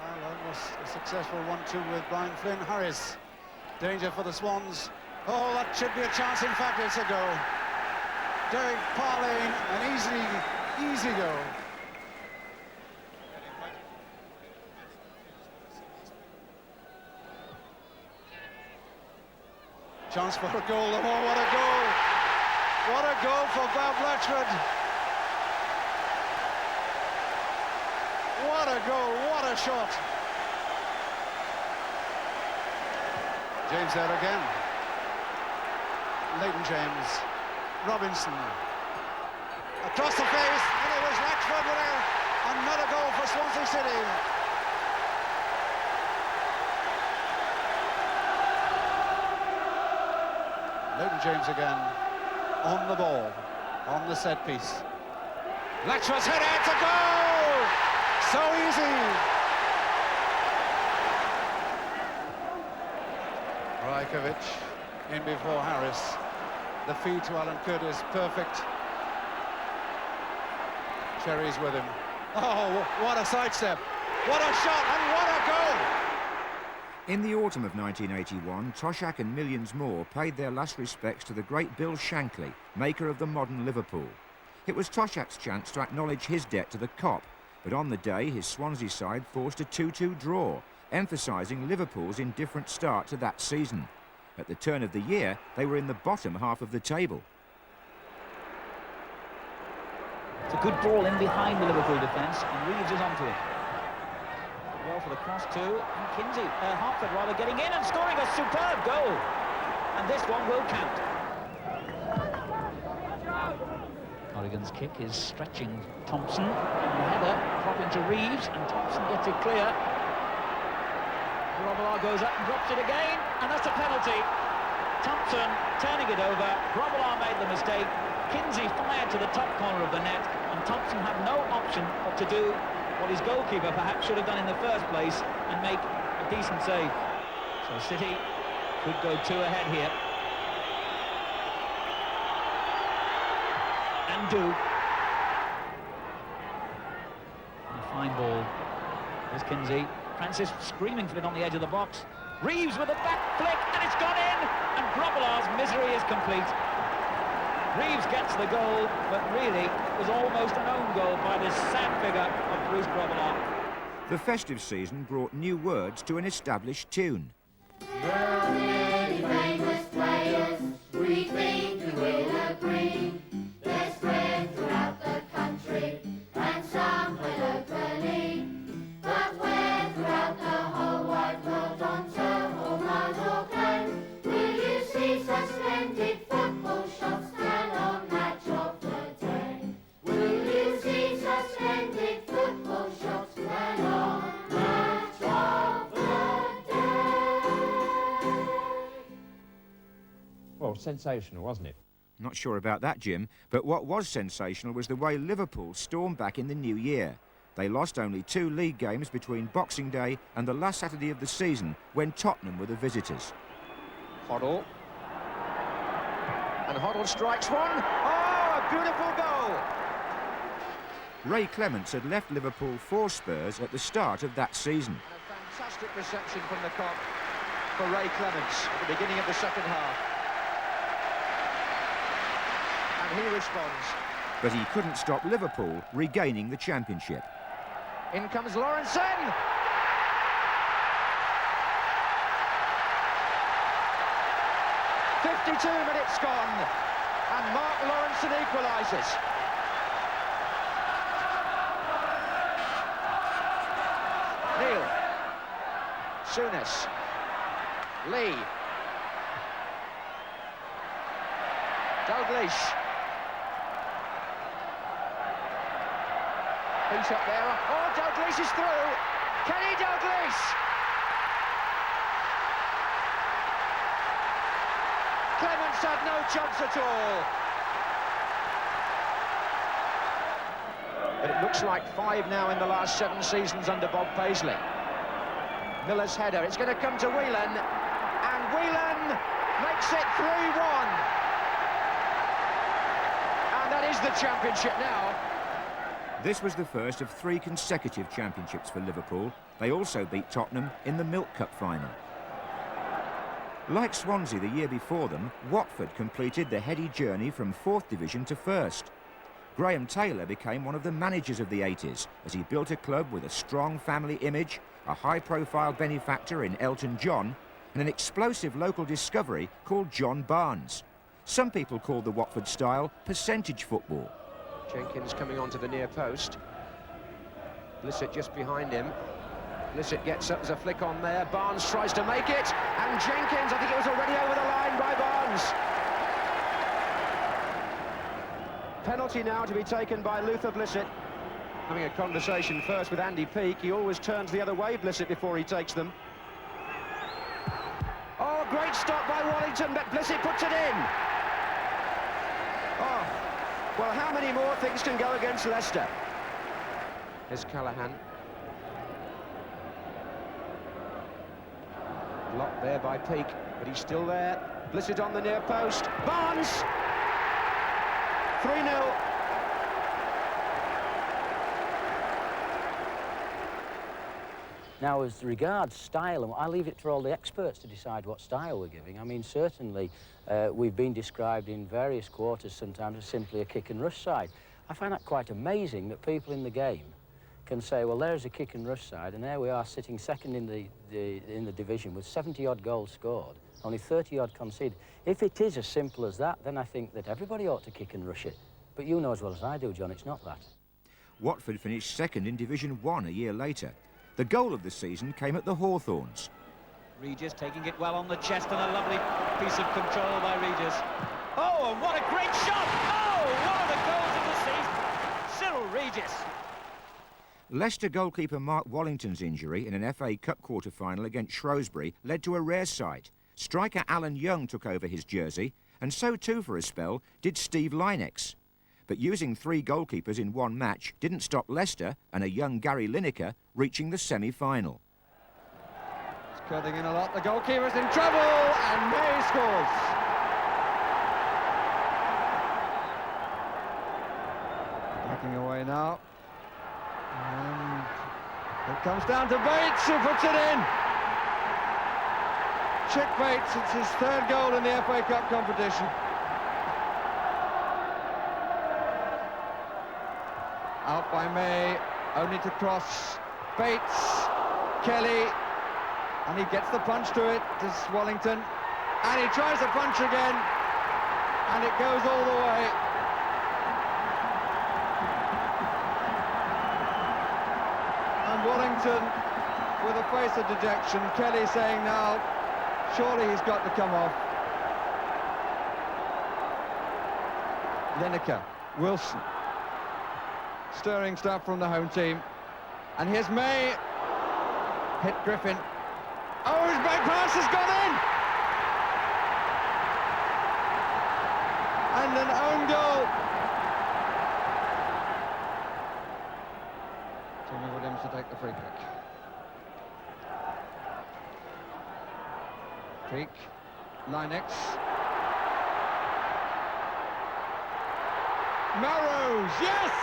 Well, almost a successful 1-2 with Brian Flynn. Harris. Danger for the Swans. Oh, that should be a chance. In fact, it's a goal. Derek Parlane, an easy goal. Chance for a goal. Oh, what a goal! What a goal for Bob Blatchford! What a goal! What a shot! James there again. Leighton James. Robinson. Across the face, and it was Blatchford with another goal for Swansea City. Leighton James again, on the ball, on the set piece. Blatchford's header, it's a goal! So easy! Rajkovic in before Harris. The feed to Alan Curtis, perfect. Cherry's with him. Oh, what a sidestep! What a shot, and what a goal! In the autumn of 1981, Toshak and millions more paid their last respects to the great Bill Shankly, maker of the modern Liverpool. It was Toshak's chance to acknowledge his debt to the Kop, but on the day his Swansea side forced a 2-2 draw, emphasising Liverpool's indifferent start to that season. At the turn of the year, they were in the bottom half of the table. It's a good ball in behind the Liverpool defence, and Reeves is onto it. Well for the cross too, and Kinsey, Hartford rather, getting in and scoring a superb goal. And this one will count. Corrigan's kick is stretching Thompson, and the header dropping to Reeves, and Thompson gets it clear. Grobbelaar goes up and drops it again, and that's a penalty. Thompson turning it over, Grobbelaar made the mistake, Kinsey fired to the top corner of the net, and Thompson had no option but to do what his goalkeeper perhaps should have done in the first place and make a decent save. So City could go 2 ahead here. And do. A fine ball. There's Kinsey. Francis screaming for it on the edge of the box. Reeves with a back flick, and it's gone in! And Grobbelaar's misery is complete. Reeves gets the goal, but really it was almost an own goal by this sad figure of Bruce Grobbelaar. The festive season brought new words to an established tune. So many famous players, we think you will agree. They're spread throughout the country, and some play locally. But where throughout the whole wide world, on turf or mud or clay, will you see such splendid football shots stand on match of the day? Will you see such splendid football shots stand on match of the day? Well, sensational, wasn't it? Not sure about that, Jim, but what was sensational was the way Liverpool stormed back in the new year. They lost only 2 league games between Boxing Day and the last Saturday of the season, when Tottenham were the visitors. Hoddle. And Hoddle strikes one. Oh, a beautiful goal! Ray Clemence had left Liverpool for Spurs at the start of that season. And a fantastic reception from the Kop for Ray Clemence at the beginning of the second half. And he responds. But he couldn't stop Liverpool regaining the championship. In comes Lawrenson! "52 minutes gone, and Mark Lawrenson equalises. Neil. Souness. Lee. Dalglish. He's up there. Oh, Dalglish is through. Kenny Dalglish! Clemence had no chance at all. But it looks like 5 now in the last 7 seasons under Bob Paisley. Miller's header. It's going to come to Whelan. And Whelan makes it 3-1. And that is the championship now. This was the first of 3 consecutive championships for Liverpool. They also beat Tottenham in the Milk Cup final. Like Swansea the year before them, Watford completed the heady journey from 4th Division to 1st. Graham Taylor became one of the managers of the 80s as he built a club with a strong family image, a high-profile benefactor in Elton John, and an explosive local discovery called John Barnes. Some people call the Watford style percentage football. Jenkins coming onto the near post. Blissett just behind him. Blissett gets up, there's a flick on there. Barnes tries to make it, and Jenkins, I think it was already over the line by Barnes. Penalty now to be taken by Luther Blissett. Having a conversation first with Andy Peake. He always turns the other way, Blissett, before he takes them. Oh, great stop by Wallington, but Blissett puts it in. Oh. Well, how many more things can go against Leicester? Here's Callaghan. Blocked there by Peake, but he's still there. Blissett on the near post. Barnes! 3-0. Now, as regards style, and I leave it for all the experts to decide what style we're giving. I mean, certainly we've been described in various quarters sometimes as simply a kick and rush side. I find that quite amazing that people in the game can say, well, there's a kick and rush side, and there we are sitting second in the division with 70-odd goals scored, only 30-odd conceded. If it is as simple as that, then I think that everybody ought to kick and rush it. But you know as well as I do, John, it's not that. Watford finished second in Division 1 a year later. The goal of the season came at the Hawthorns. Regis taking it well on the chest, and a lovely piece of control by Regis. Oh, and what a great shot! Oh, one of the goals of the season, Cyril Regis. Leicester goalkeeper Mark Wallington's injury in an FA Cup quarter-final against Shrewsbury led to a rare sight. Striker Alan Young took over his jersey, and so too for a spell did Steve Linex. But using 3 goalkeepers in one match didn't stop Leicester and a young Gary Lineker reaching the semi-final. It's cutting in a lot, the goalkeeper's in trouble, and May scores. Backing away now. And it comes down to Bates, who puts it in. Chick Bates, it's his 3rd goal in the FA Cup competition. Out by May, only to cross Bates, Kelly, and he gets the punch to it, does Wallington, and he tries a punch again, and it goes all the way. And Wallington with a face of dejection, Kelly saying now, surely he's got to come off. Lineker, Wilson. Stirring stuff from the home team. And here's May. Hit Griffin. Oh, his back pass has gone in! And an own goal. Tommy Williams to take the free kick. Peak. Linex. Melrose, yes!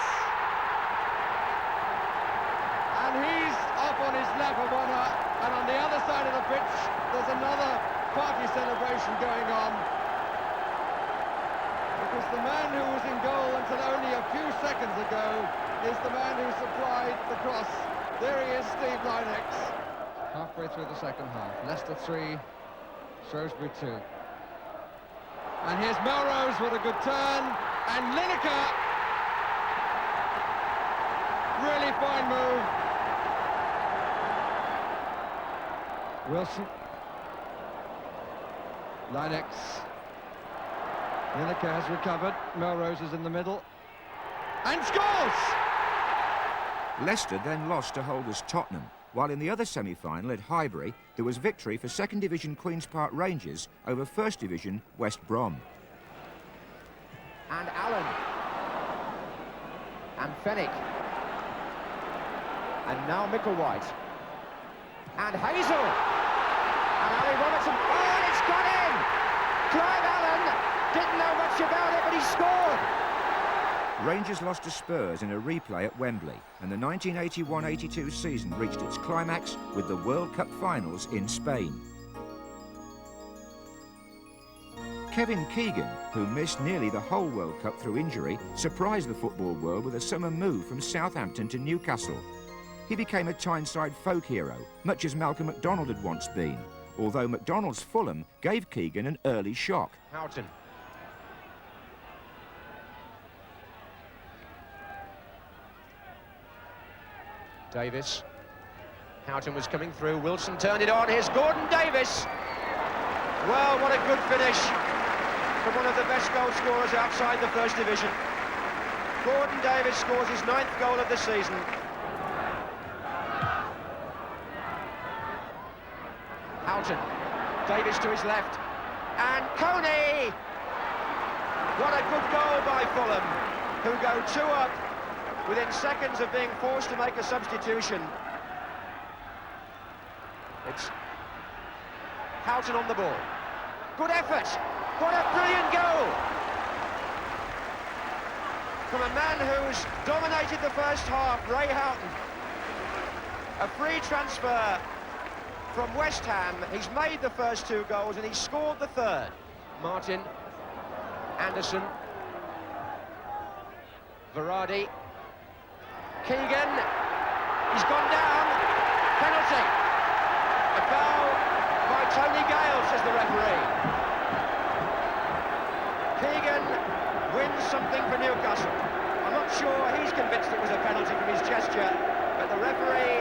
And he's up on his lap of honour, and on the other side of the pitch there's another party celebration going on, because the man who was in goal until only a few seconds ago is the man who supplied the cross. There he is, Steve Linex. Halfway through the second half, Leicester 3, Shrewsbury 2. And here's Melrose with a good turn, and Lineker, really fine move. Wilson, Linex, Lineker has recovered, Melrose is in the middle, and scores! Leicester then lost to holders Tottenham, while in the other semi-final at Highbury there was victory for 2nd Division Queen's Park Rangers over 1st Division West Brom. And Allen. And Fenwick. And now Micklewhite. And Hazel. And Ali Robertson. Oh, and it's gone in! Clive Allen didn't know much about it, but he scored! Rangers lost to Spurs in a replay at Wembley, and the 1981-82 season reached its climax with the World Cup finals in Spain. Kevin Keegan, who missed nearly the whole World Cup through injury, surprised the football world with a summer move from Southampton to Newcastle. He became a Tyneside folk hero, much as Malcolm MacDonald had once been, although MacDonald's Fulham gave Keegan an early shock. Houghton. Davis. Houghton was coming through, Wilson turned it on, here's Gordon Davis! Well, what a good finish from one of the best goal scorers outside the First Division. Gordon Davis scores his 9th goal of the season. Houghton, Davis to his left, and Coney! What a good goal by Fulham, who go 2 up within seconds of being forced to make a substitution. It's Houghton on the ball. Good effort! What a brilliant goal! From a man who's dominated the first half, Ray Houghton. A free transfer from West Ham. He's made the first 2 goals and he scored the 3rd. Martin, Anderson, Verratti, Keegan, He's gone down. Penalty. A foul by Tony Gale, says the referee. Keegan wins something for Newcastle. I'm not sure he's convinced it was a penalty from his gesture, but the referee,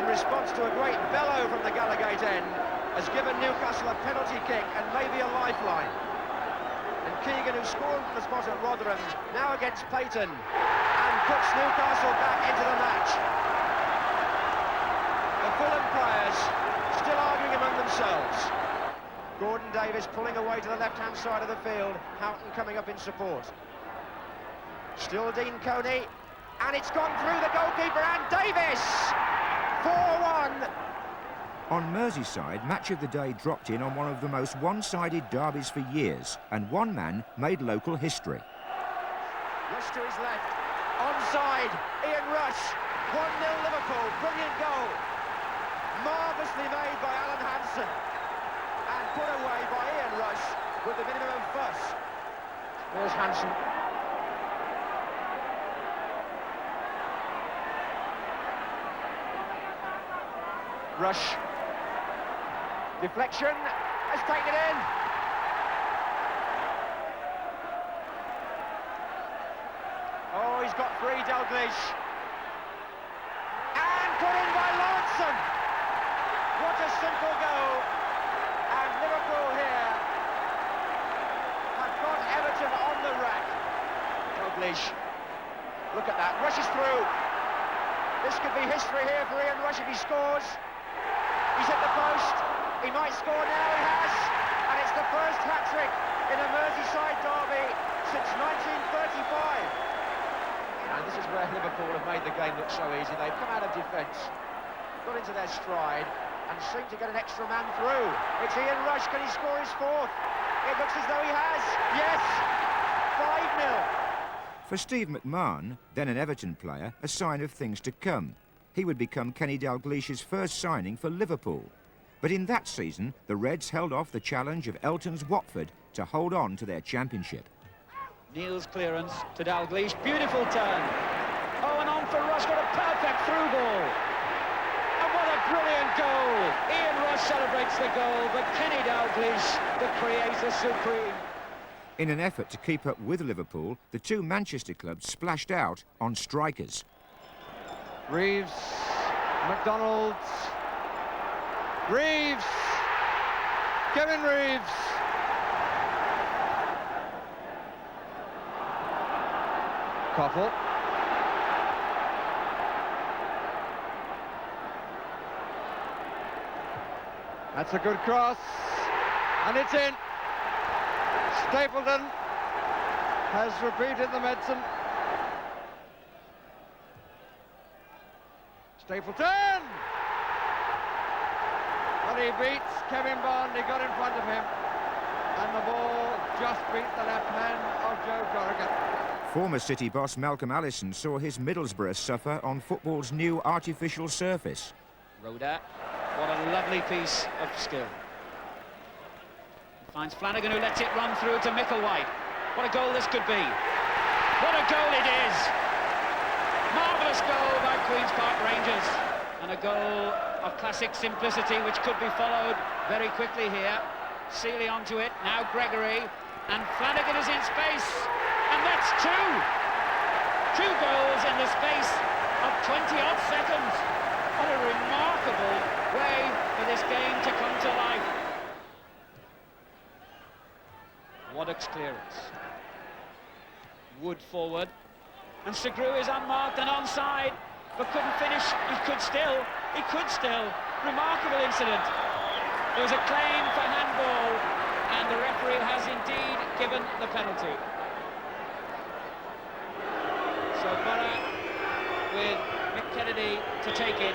in response to a great bellow from the Gallowgate end, has given Newcastle a penalty kick and maybe a lifeline. And Keegan, who scored from the spot at Rotherham, now against Payton, and puts Newcastle back into the match. The Fulham players still arguing among themselves. Gordon Davis pulling away to the left-hand side of the field, Houghton coming up in support. Still Dean Coney, and it's gone through the goalkeeper, and Davis! 4-1. On Merseyside, Match of the Day dropped in on one of the most one-sided derbies for years, and one man made local history. Rush to his left, onside, Ian Rush, 1-0 Liverpool, brilliant goal. Marvellously made by Alan Hansen, and put away by Ian Rush with the minimum of fuss. There's Hansen. Rush. Deflection, has taken it in. Oh, he's got free, Dalglish. And put in by Lawrenson. What a simple goal. And Liverpool here have got Everton on the rack. Dalglish, look at that, rushes through. This could be history here for Ian Rush if he scores. He's at the post. He might score now, he has, and it's the first hat-trick in a Merseyside derby since 1935. And this is where Liverpool have made the game look so easy. They've come out of defence, got into their stride, and seem to get an extra man through. It's Ian Rush, can he score his fourth? It looks as though he has, yes! 5-0. For Steve McMahon, then an Everton player, a sign of things to come. He would become Kenny Dalglish's first signing for Liverpool. But in that season, the Reds held off the challenge of Elton's Watford to hold on to their championship. Neil's clearance to Dalglish, beautiful turn. Oh, and on for Rush, what a perfect through ball. And what a brilliant goal. Ian Rush celebrates the goal, but Kenny Dalglish, the creator supreme. In an effort to keep up with Liverpool, the two Manchester clubs splashed out on strikers. Reeves, McDonald, Reeves, Kevin Reeves. Koppel. That's a good cross, and it's in. Stapleton has repeated the medicine. Stapleton! But he beats Kevin Bond, he got in front of him, and the ball just beat the left hand of Joe Corrigan. Former City boss Malcolm Allison saw his Middlesbrough suffer on football's new artificial surface. Roda, what a lovely piece of skill. Finds Flanagan, who lets it run through to Micklewhite. What a goal this could be. What a goal it is. Marvellous goal by Queen's Park Rangers. And a goal of classic simplicity, which could be followed very quickly here. Seeley onto it, now Gregory. And Flanagan is in space. And that's two. Two goals in the space of 20-odd seconds. What a remarkable way for this game to come to life. Waddock's clearance. Wood forward. And Segru is unmarked and onside, but couldn't finish. He could still. Remarkable incident. There was a claim for handball, and the referee has indeed given the penalty. So Borough, with Mick Kennedy to take it,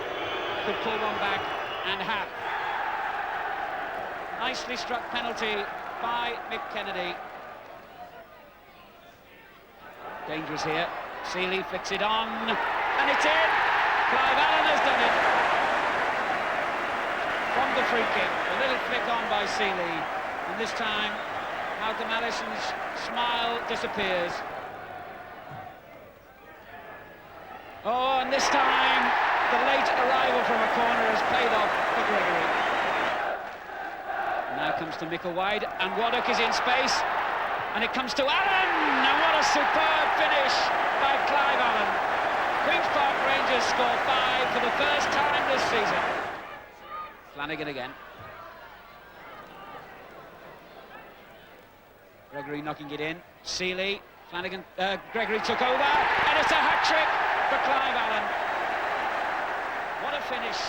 could pull one back and have. Nicely struck penalty by Mick Kennedy. Dangerous here. Seeley flicks it on, and it's in. Clive Allen has done it. From the free kick, a little flick on by Seeley, and this time Malcolm Allison's smile disappears. Oh, and this time, the late arrival from a corner has paid off for Gregory. Now comes to Mickle Wide, and Waddock is in space, and it comes to Allen, and what a superb finish by Clive Allen. Queen's Park Rangers score 5 for the first time this season. Flanagan again. Gregory knocking it in. Seeley, Flanagan, Gregory took over, and it's a hat-trick for Clive Allen. What a finish.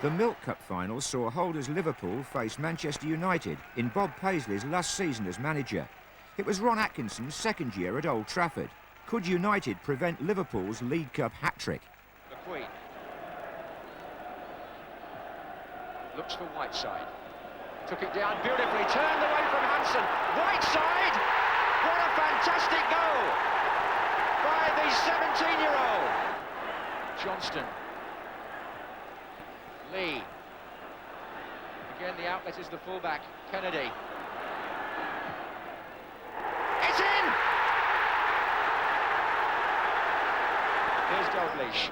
The Milk Cup final saw holders Liverpool face Manchester United in Bob Paisley's last season as manager. It was Ron Atkinson's second year at Old Trafford. Could United prevent Liverpool's League Cup hat-trick? The Queen. Looks for Whiteside. Took it down beautifully, turned away from Hansen. Whiteside! What a fantastic goal by the 17-year-old. Johnston. Lee. Again, the outlet is the fullback, Kennedy. It's in! Here's Dalglish.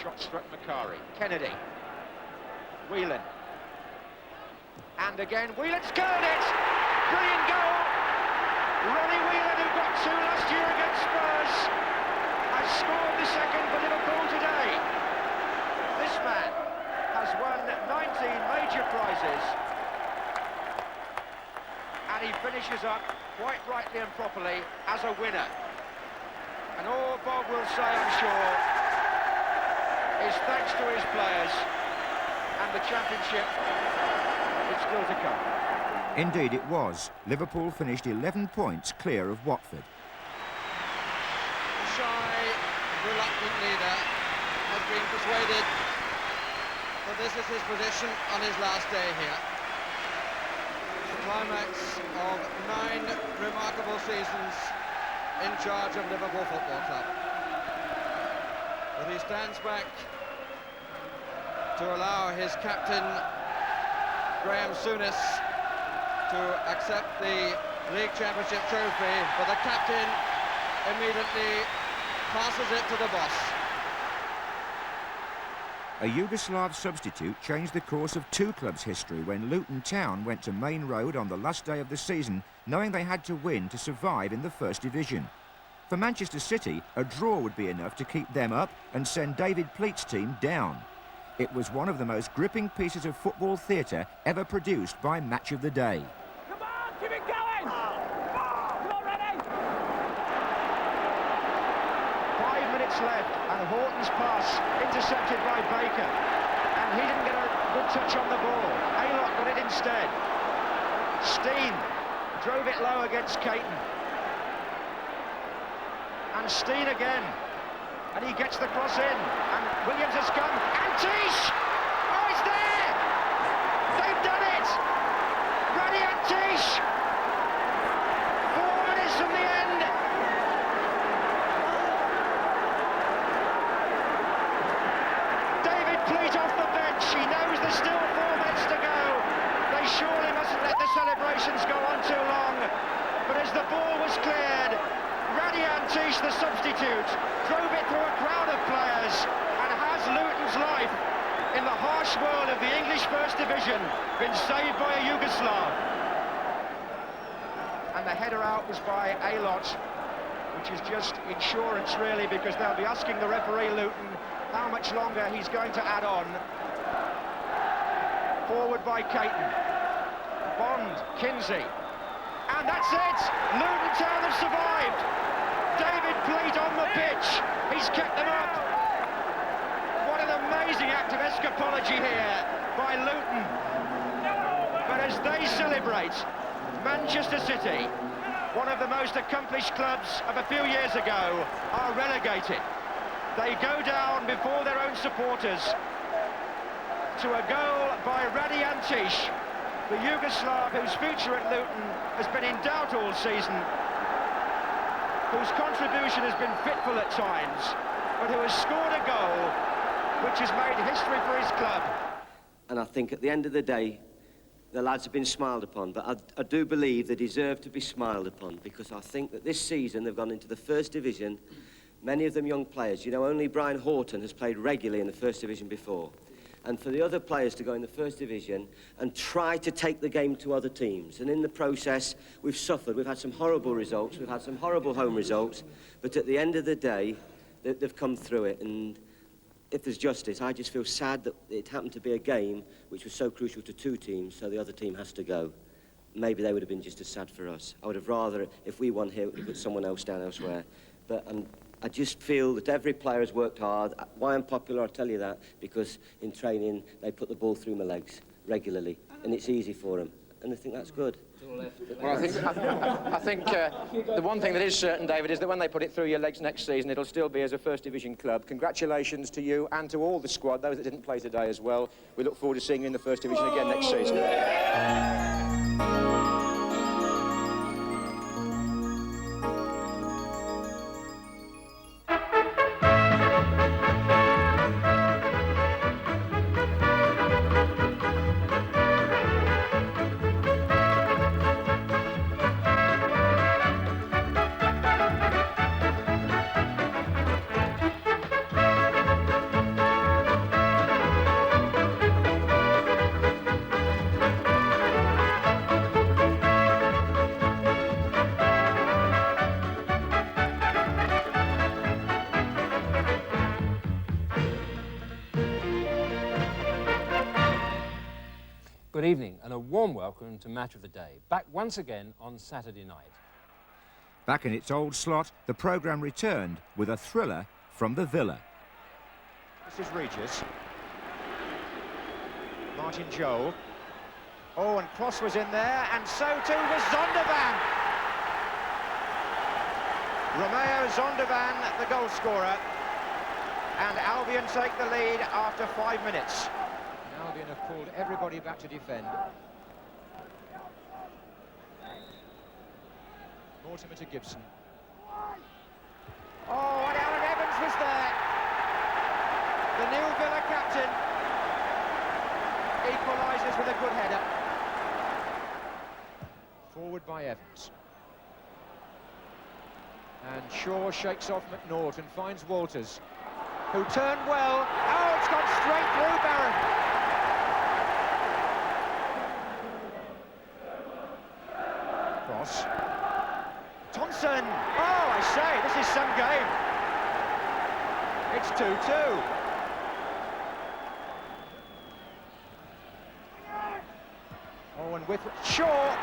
Shot struck Macari. Kennedy. Whelan. And again, Whelan's curled it! Brilliant goal! Ronnie Whelan, who got 2 last year against Spurs, has scored the second for Liverpool today. This man has won 19 major prizes, and he finishes up quite rightly and properly as a winner. And all Bob will say, I'm sure, is thanks to his players, and the championship is still to come. Indeed it was. Liverpool finished 11 points clear of Watford. The shy, reluctant leader has been persuaded that this is his position on his last day here. The climax of 9 remarkable seasons in charge of Liverpool Football Club. But he stands back to allow his captain, Graham Souness, to accept the League Championship trophy, but the captain immediately passes it to the boss. A Yugoslav substitute changed the course of 2 clubs' history when Luton Town went to Main Road on the last day of the season, knowing they had to win to survive in the First Division. For Manchester City, a draw would be enough to keep them up and send David Pleat's team down. It was one of the most gripping pieces of football theatre ever produced by Match of the Day. Come on, keep it going! Come on, ready! 5 minutes left, and Horton's pass intercepted by Baker, and he didn't get a good touch on the ball. Aylock got it instead. Steen drove it low against Caton, and Steen again, and he gets the cross in, and Williams has come, and Tish! Oh, it's there! They've done it! Ruddy and Tish! 4 minutes from the end. David Pleat off the bench. He knows there's still 4 minutes to go. They surely mustn't let the celebrations go on too long. But as the ball was cleared, Radian Tish, the substitute, drove it through a crowd of players and has Luton's life in the harsh world of the English First Division been saved by a Yugoslav. And the header out was by Aylott, which is just insurance really, because they'll be asking the referee Luton how much longer he's going to add on. Forward by Caton. Bond, Kinsey. And that's it! Luton Town have survived! David Pleat on the pitch. He's kept them up. What an amazing act of escapology here by Luton. But as they celebrate, Manchester City, one of the most accomplished clubs of a few years ago, are relegated. They go down before their own supporters to a goal by Radian Tish, the Yugoslav whose future at Luton has been in doubt all season, whose contribution has been fitful at times, but who has scored a goal which has made history for his club. And I think at the end of the day, the lads have been smiled upon, but I do believe they deserve to be smiled upon, because I think that this season they've gone into the First Division, many of them young players. You know, only Brian Horton has played regularly in the First Division before. And for the other players to go in the First Division and try to take the game to other teams. And in the process, we've suffered. We've had some horrible results. We've had some horrible home results. But at the end of the day, they've come through it. And if there's justice, I just feel sad that it happened to be a game which was so crucial to two teams, so the other team has to go. Maybe they would have been just as sad for us. I would have rather, if we won here, we would have put someone else down elsewhere. But I just feel that every player has worked hard. Why I'm popular, I'll tell you that, because in training, they put the ball through my legs regularly, and it's easy for them, and I think that's good. Well, I think the one thing that is certain, David, is that when they put it through your legs next season, it'll still be as a First Division club. Congratulations to you and to all the squad, those that didn't play today as well. We look forward to seeing you in the First Division again next season. Good evening and a warm welcome to Match of the Day, back once again on Saturday night. Back in its old slot, the programme returned with a thriller from the Villa. This is Regis. Martin Joel. Oh, and Cross was in there, and so too was Zondervan. Romeo Zondervan, the goal scorer. And Albion take the lead after 5 minutes. Albion have pulled everybody back to defend. Mortimer to Gibson. Oh, and Alan Evans was there. The new Villa captain equalises with a good header. Forward by Evans. And Shaw shakes off McNaught and finds Walters, who turned well. Oh, it's gone straight through Barron. Cross. Thompson. Oh, I say, this is some game. It's 2-2. Oh, and with Shaw.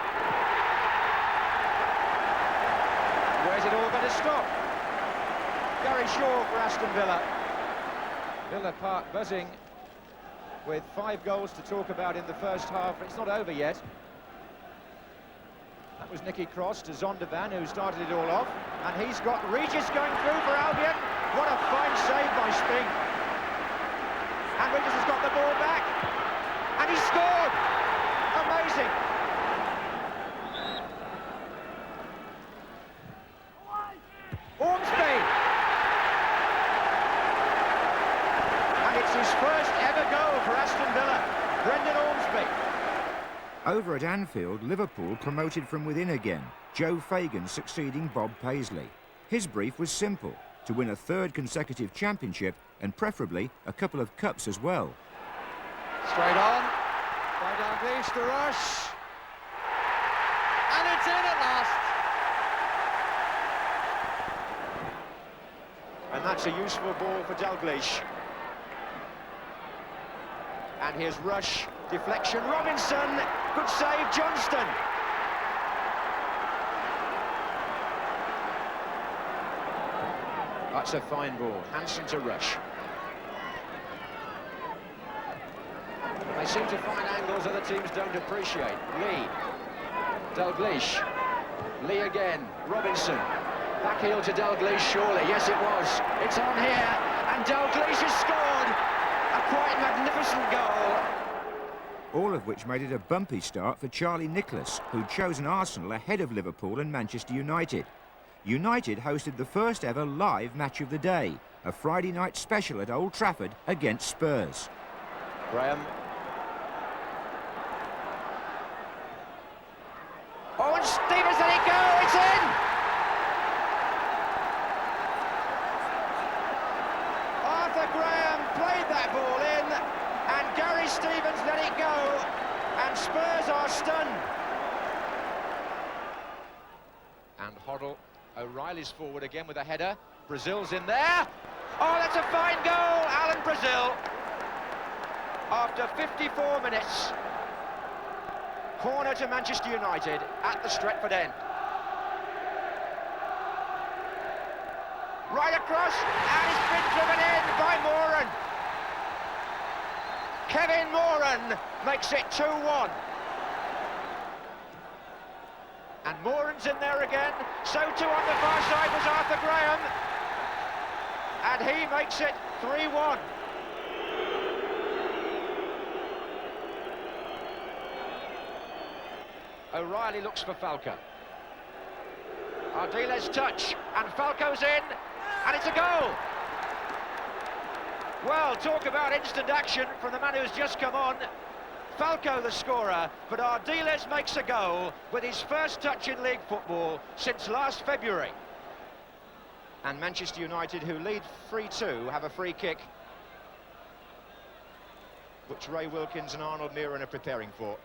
Where's it all going to stop? Gary Shaw for Aston Villa. Villa Park buzzing with 5 goals to talk about in the first half. It's not over yet. That was Nicky Cross to Zondervan, who started it all off. And he's got Regis going through for Albion. What a fine save by Spink. And Regis has got the ball back. And he scored! Amazing! Ormsby! And it's his first ever goal for Aston Villa. Brendan Ormsby. Over at Anfield, Liverpool promoted from within again, Joe Fagan succeeding Bob Paisley. His brief was simple, to win a 3rd consecutive championship and preferably a couple of cups as well. Straight on, by Dalglish to Rush. And it's in at last. And that's a useful ball for Dalglish. And here's Rush, deflection, Robinson, good save, Johnston. That's a fine ball, Hansen to Rush. They seem to find angles other teams don't appreciate. Lee, Dalglish, Lee again, Robinson. Back heel to Dalglish, surely, yes it was. It's on here, and Dalglish has scored. A quite magnificent goal. All of which made it a bumpy start for Charlie Nicholas, who'd chosen Arsenal ahead of Liverpool and Manchester United. United hosted the first ever live match of the day, a Friday night special at Old Trafford against Spurs. Graham. Stevens, let it go, it's in! Arthur Graham played that ball in, and Gary Stevens let it go, and Spurs are stunned. And Hoddle, O'Reilly's forward again with a header. Brazil's in there. Oh, that's a fine goal, Alan Brazil. After 54 minutes. Corner to Manchester United at the Stretford end. Right across, and it's been driven in by Moran. Kevin Moran makes it 2-1. And Moran's in there again. So too on the far side was Arthur Graham. And he makes it 3-1. O'Reilly looks for Falco. Ardiles touch, and Falco's in, and it's a goal. Well, talk about instant action from the man who's just come on. Falco the scorer, but Ardiles makes a goal with his first touch in league football since last February. And Manchester United, who lead 3-2, have a free kick, which Ray Wilkins and Arnold Meeran are preparing for.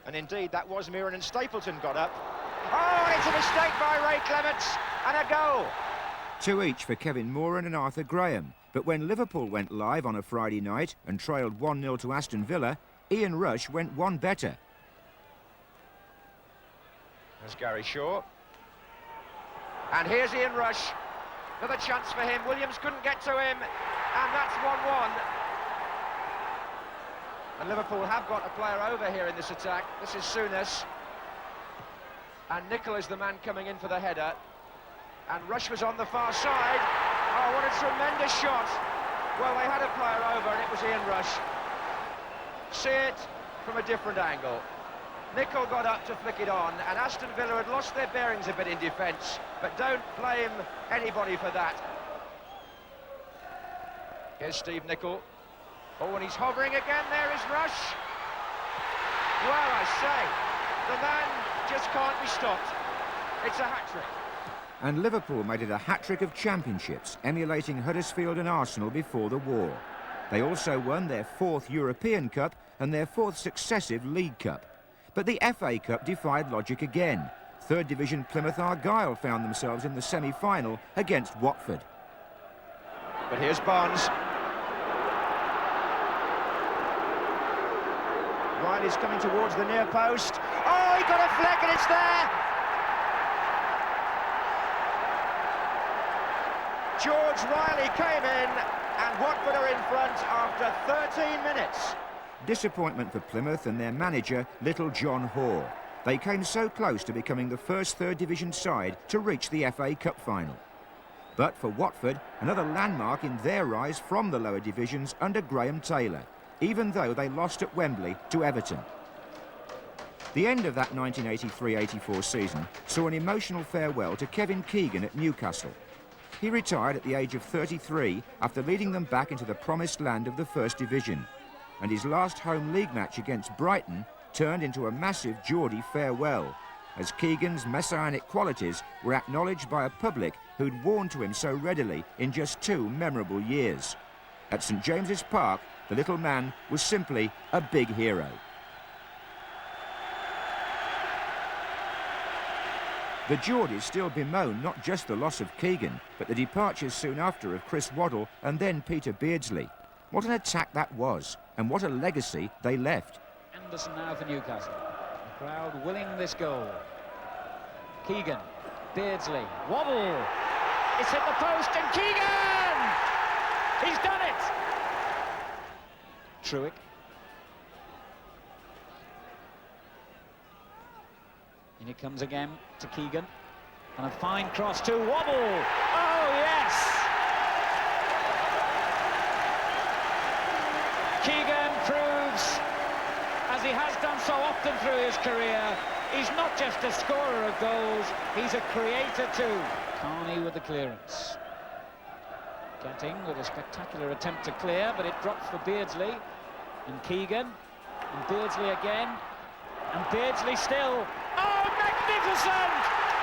And indeed, that was Meeran, and Stapleton got up. Oh, and it's a mistake by Ray Clemence, and a goal. 2 each for Kevin Moran and Arthur Graham. But when Liverpool went live on a Friday night and trailed 1-0 to Aston Villa, Ian Rush went one better. There's Gary Shaw. And here's Ian Rush. Another chance for him. Williams couldn't get to him, and that's 1-1. And Liverpool have got a player over here in this attack. This is Souness. And Nicol is the man coming in for the header. And Rush was on the far side. Oh, what a tremendous shot. Well, they had a player over, and it was Ian Rush. See it from a different angle. Nicol got up to flick it on, and Aston Villa had lost their bearings a bit in defence, but don't blame anybody for that. Here's Steve Nicol. Oh, and he's hovering again. There is Rush. Well, I say, the man just can't be stopped. It's a hat-trick. And Liverpool made it a hat-trick of championships, emulating Huddersfield and Arsenal before the war. They also won their 4th European Cup and their 4th successive League Cup. But the FA Cup defied logic again. 3rd Division Plymouth Argyle found themselves in the semi-final against Watford. But here's Barnes. Riley's coming towards the near post. Oh, he got a fleck and it's there! George Riley came in, and Watford are in front after 13 minutes. Disappointment for Plymouth and their manager, Little John Hoare. They came so close to becoming the first 3rd Division side to reach the FA Cup final. But for Watford, another landmark in their rise from the lower divisions under Graham Taylor, even though they lost at Wembley to Everton. The end of that 1983-84 season saw an emotional farewell to Kevin Keegan at Newcastle. He retired at the age of 33 after leading them back into the promised land of the First Division, and his last home league match against Brighton turned into a massive Geordie farewell, as Keegan's messianic qualities were acknowledged by a public who'd warmed to him so readily in just 2 memorable years. At St James's Park, the little man was simply a big hero. The Geordies still bemoan not just the loss of Keegan, but the departures soon after of Chris Waddle and then Peter Beardsley. What an attack that was, and what a legacy they left. Anderson now for Newcastle. The crowd willing this goal. Keegan, Beardsley, Waddle. It's hit the post, and Keegan! He's done it! Truick. In it comes again to Keegan. And a fine cross to Waddle. Oh, yes! Keegan proves, as he has done so often through his career, he's not just a scorer of goals, he's a creator too. Carney with the clearance. Getting with a spectacular attempt to clear, but it drops for Beardsley. And Keegan. And Beardsley again. And Beardsley still. Oh, magnificent! magnificent!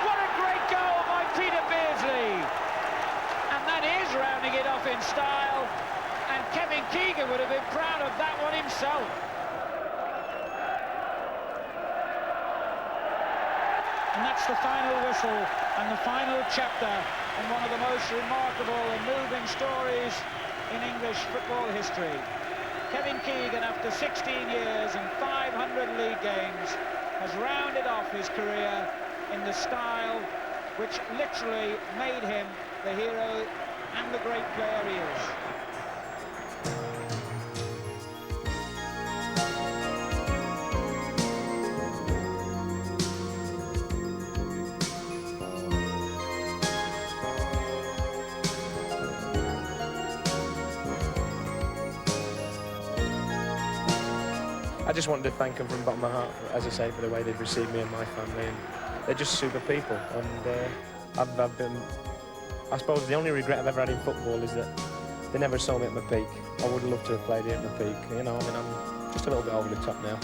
What a great goal by Peter Beardsley! And that is rounding it off in style, and Kevin Keegan would have been proud of that one himself. And that's the final whistle and the final chapter in one of the most remarkable and moving stories in English football history. Kevin Keegan, after 16 years and 500 league games, has rounded off his career in the style which literally made him the hero and the great player he is. I just wanted to thank them from the bottom of my heart, as I say, for the way they've received me and my family, and they're just super people. And I've been, I suppose the only regret I've ever had in football is that they never saw me at my peak. I would have loved to have played here at my peak. You know, I mean, I'm just a little bit over the top now.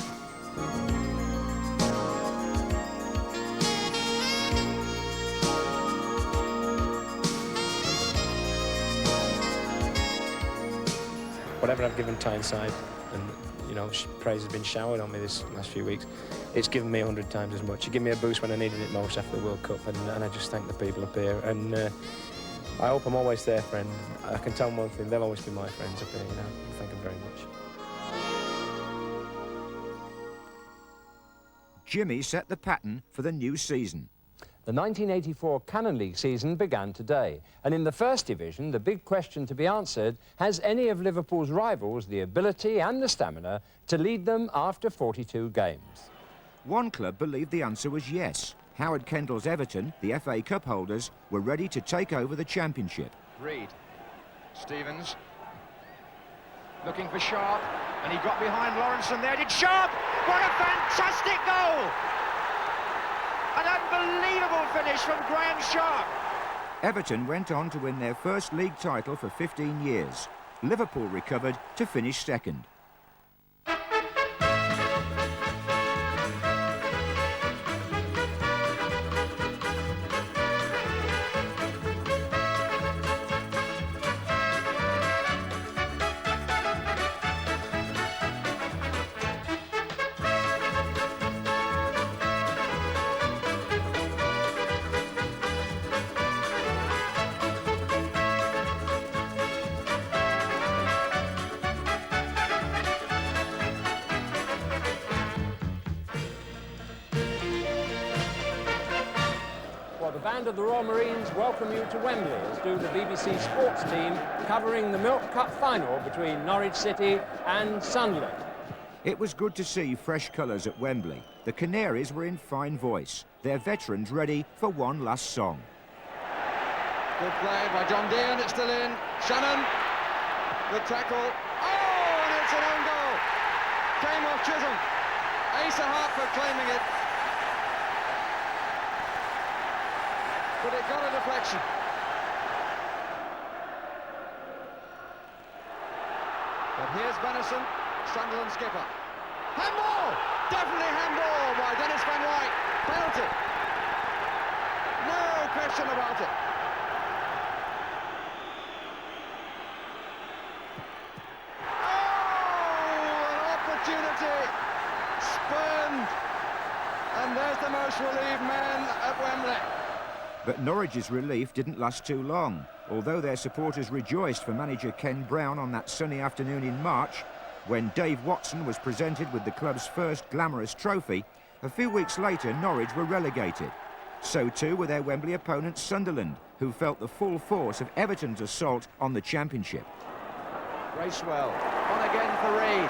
Whatever I've given Tyneside, and you know, praise has been showered on me this last few weeks. It's given me 100 times as much. It gave me a boost when I needed it most after the World Cup, and I just thank the people up here. And I hope I'm always their friend. I can tell them one thing, they'll always be my friends up here, you know. Thank them very much. Jimmy set the pattern for the new season. The 1984 Cannon League season began today, and in the First Division, the big question to be answered, has any of Liverpool's rivals the ability and the stamina to lead them after 42 games? One club believed the answer was yes. Howard Kendall's Everton, the FA Cup holders, were ready to take over the championship. Reed, Stevens, looking for Sharp, and he got behind Lawrence, and there did Sharp! What a fantastic goal! An unbelievable finish from Graham Sharp. Everton went on to win their first league title for 15 years. Liverpool recovered to finish second. The band of the Royal Marines welcome you to Wembley, as do the BBC Sports team covering the Milk Cup final between Norwich City and Sunderland. It was good to see fresh colours at Wembley. The Canaries were in fine voice, their veterans ready for one last song. Good play by John Dean, it's still in. Shannon, good tackle. Oh, and it's an own goal. Came off Chisholm. Asa Hartford claiming it. But it got a deflection. But here's Benison, Sunderland skipper. Handball! Definitely handball by Dennis Van White. Penalty. No question about it. Oh, an opportunity spurned. And there's the most relieved man at Wembley. But Norwich's relief didn't last too long. Although their supporters rejoiced for manager Ken Brown on that sunny afternoon in March, when Dave Watson was presented with the club's first glamorous trophy, a few weeks later Norwich were relegated. So too were their Wembley opponents Sunderland, who felt the full force of Everton's assault on the championship. Bracewell, on again for Reed.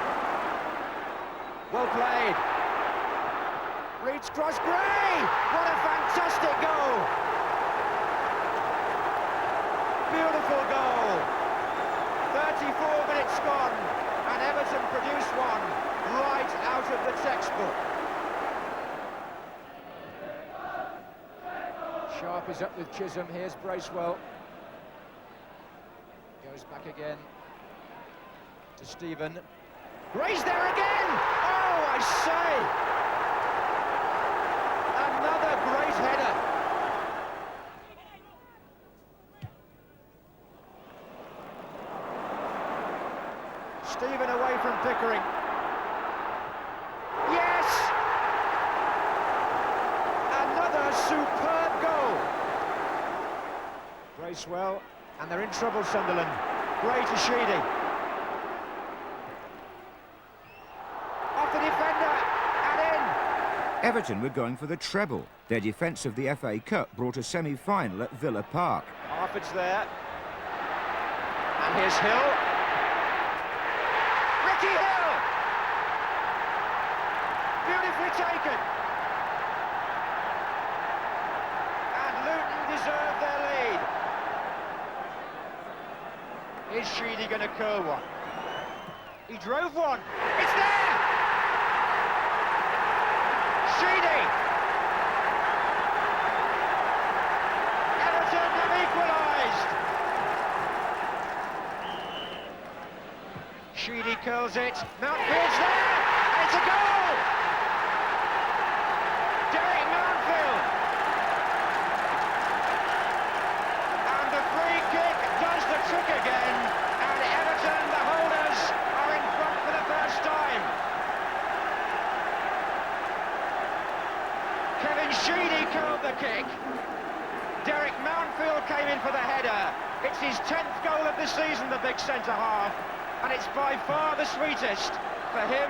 Well played. Reed's cross, Gray! What a fantastic goal! Beautiful goal. 34 minutes gone, and Everton produced one right out of the textbook. Sharp is up with Chisholm. Here's Bracewell. Goes back again to Stephen. Gray's there again! Oh, I say! Another from Pickering. Yes! Another superb goal. Brace well, and they're in trouble, Sunderland. Gray to Sheedy. Off the defender, and in. Everton were going for the treble. Their defence of the FA Cup brought a semi-final at Villa Park. Harvey's there. And here's Hill. Ricky Hill! Beautifully taken. And Luton deserved their lead. Is Sheedy going to curl one? He drove one. It's there! Sheedy! Everton have equalised. Sheedy curls it. Mountfield's there! And it's a goal! Derek Mountfield! And the free kick does the trick again. And Everton, the holders, are in front for the first time. Kevin Sheedy curled the kick. Derek Mountfield came in for the header. It's his 10th goal of the season, the big centre-half, and it's by far the sweetest for him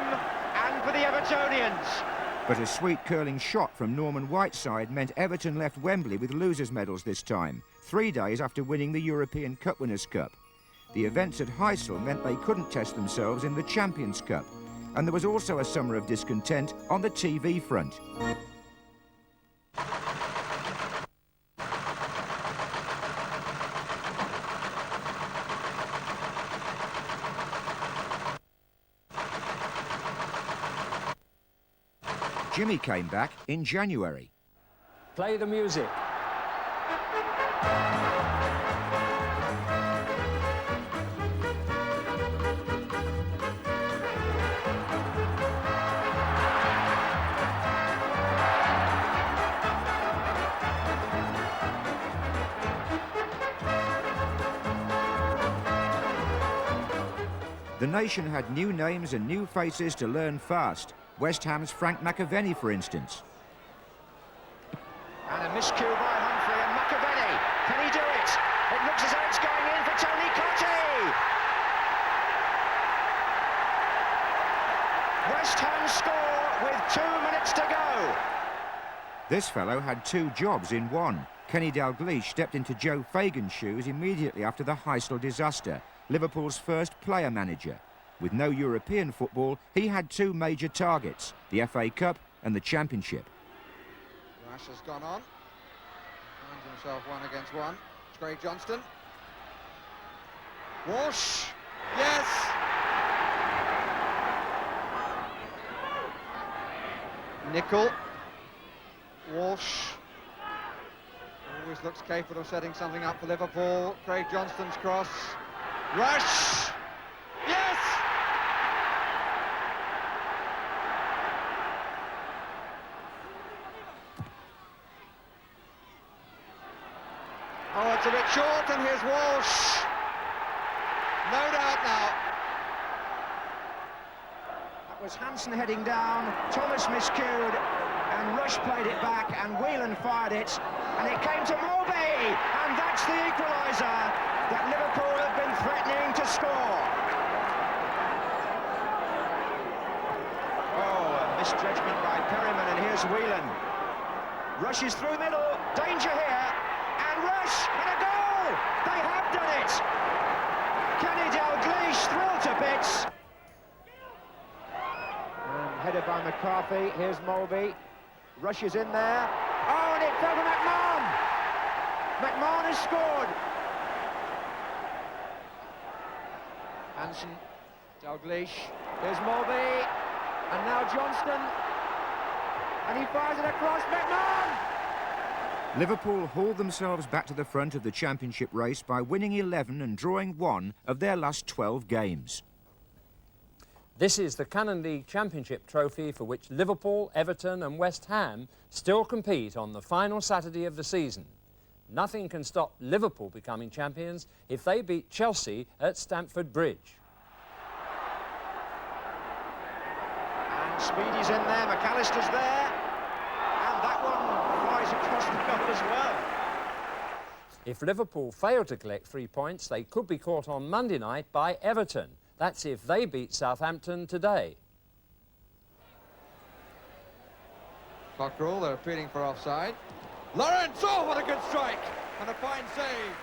and for the Evertonians. But a sweet curling shot from Norman Whiteside meant Everton left Wembley with losers' medals this time, 3 days after winning the European Cup Winners' Cup. The events at Heysel meant they couldn't test themselves in the Champions' Cup, and there was also a summer of discontent on the TV front. Jimmy came back in January. Play the music. The nation had new names and new faces to learn fast. West Ham's Frank McAvenny, for instance. And a miscue by Humphrey, and McAvenny. Can he do it? It looks as though it's going in for Tony Cottee. West Ham score with 2 minutes to go. This fellow had 2 jobs in one. Kenny Dalglish stepped into Joe Fagan's shoes immediately after the Heysel disaster, Liverpool's first player manager. With no European football, he had 2 major targets, the FA Cup and the Championship. Rash has gone on. Finds himself 1 against 1. It's Craig Johnston. Walsh. Yes! Nickel. Walsh. Always looks capable of setting something up for Liverpool. Craig Johnston's cross. Rush! Yes! Oh, it's a bit short, and here's Walsh. No doubt now. That was Hansen heading down, Thomas miscued, and Rush played it back, and Whelan fired it, and it came to Mulby, and that's the equaliser that Liverpool have been threatening to score. Oh, a misjudgment by Perryman, and here's Whelan. Rush is through middle, danger here, and Rush, and a goal! They have done it! Kenny Dalglish thrilled to bits. And headed by McCarthy, here's Mulby. Rush is in there. Oh, and it fell to McMahon! McMahon has scored. Hansen, Dalglish, here's Mulby, and now Johnston, and he fires it across McMahon! Liverpool hauled themselves back to the front of the Championship race by winning 11 and drawing 1 of their last 12 games. This is the Cannon League Championship trophy for which Liverpool, Everton and West Ham still compete on the final Saturday of the season. Nothing can stop Liverpool becoming champions if they beat Chelsea at Stamford Bridge. Speedy's in there, McAllister's there, and that one flies across the goal as well. If Liverpool fail to collect 3 points, they could be caught on Monday night by Everton. That's if they beat Southampton today. Cockerell, they're appealing for offside. Lawrence, oh, what a good strike! And a fine save.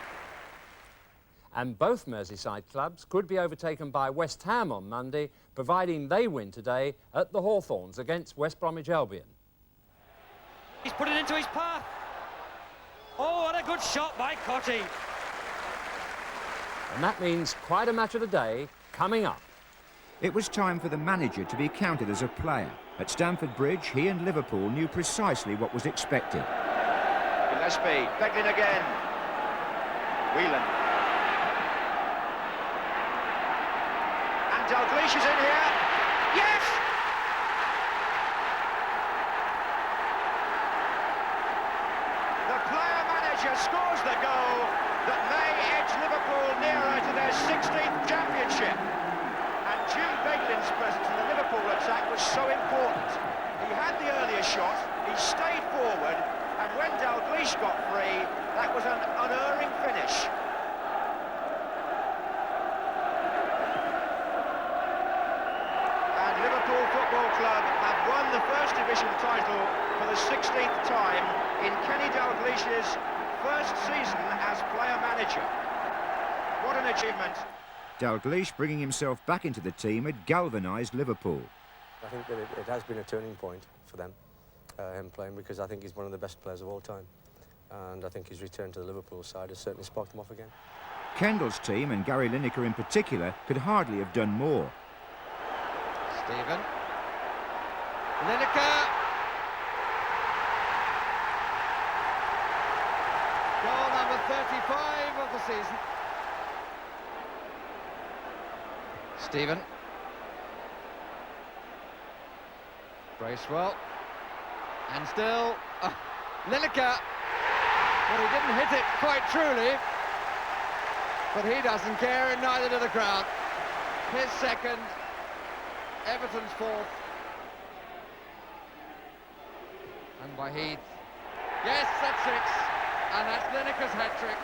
And both Merseyside clubs could be overtaken by West Ham on Monday, providing they win today at the Hawthorns against West Bromwich Albion. He's put it into his path. Oh, what a good shot by Cotty. And that means quite a match of the day coming up. It was time for the manager to be counted as a player. At Stamford Bridge, he and Liverpool knew precisely what was expected. Gillespie, Beglin again. Whelan. And Dalglish is in here. Yes! The player-manager scores the goal that may edge Liverpool nearer to their 16th championship. And Jude Beglin's presence in the Liverpool attack was so important. He had the earlier shot, he stayed forward, and when Dalglish got free, that was an unerring finish. And Liverpool Football Club have won the First Division title for the 16th time in Kenny Dalglish's first season as player-manager. What an achievement. Dalglish, bringing himself back into the team, had galvanised Liverpool. I think that it has been a turning point for them, him playing, because I think he's one of the best players of all time. And I think his return to the Liverpool side has certainly sparked them off again. Kendall's team, and Gary Lineker in particular, could hardly have done more. Stephen. Lineker. Goal number 35 of the season. Stephen. Bracewell. And still, Lineker. Well, he didn't hit it quite truly, but he doesn't care, and neither do the crowd. His second, Everton's fourth. And by Heath. Yes, that's six. And that's Lineker's hat-trick.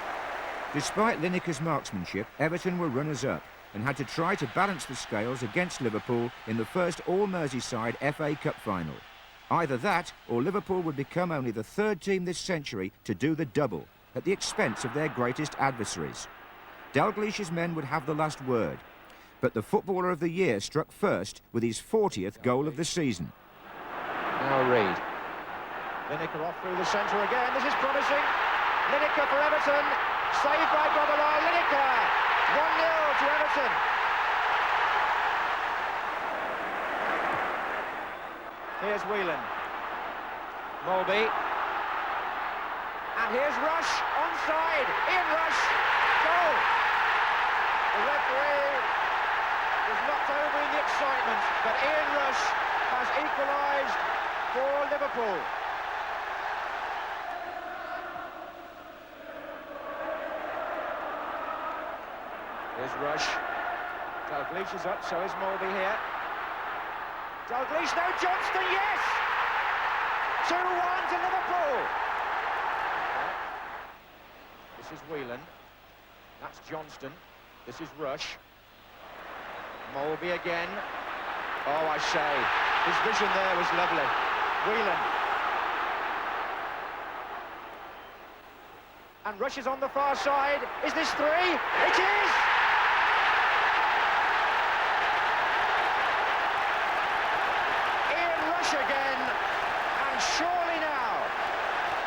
Despite Lineker's marksmanship, Everton were runners-up and had to try to balance the scales against Liverpool in the first all-Merseyside FA Cup final. Either that, or Liverpool would become only the third team this century to do the double, at the expense of their greatest adversaries. Dalglish's men would have the last word, but the Footballer of the Year struck first with his 40th goal of the season. Now Reid. Lineker off through the centre again. This is promising. Lineker for Everton. Saved by Grobbelaar. Lineker. 1-0 to Everton. Here's Whelan. Mulby. And here's Rush. Onside. Ian Rush. Goal. The referee was knocked over in the excitement, but Ian Rush has equalised for Liverpool. Here's Rush. Dalglish is up, so is Mulby here. Dalglish, no, Johnston, yes! 2-1 to Liverpool. This is Whelan. That's Johnston. This is Rush. Mulby again. Oh, I say, his vision there was lovely. Whelan. And Rush is on the far side. Is this three? It is! Ian Rush again. And surely now,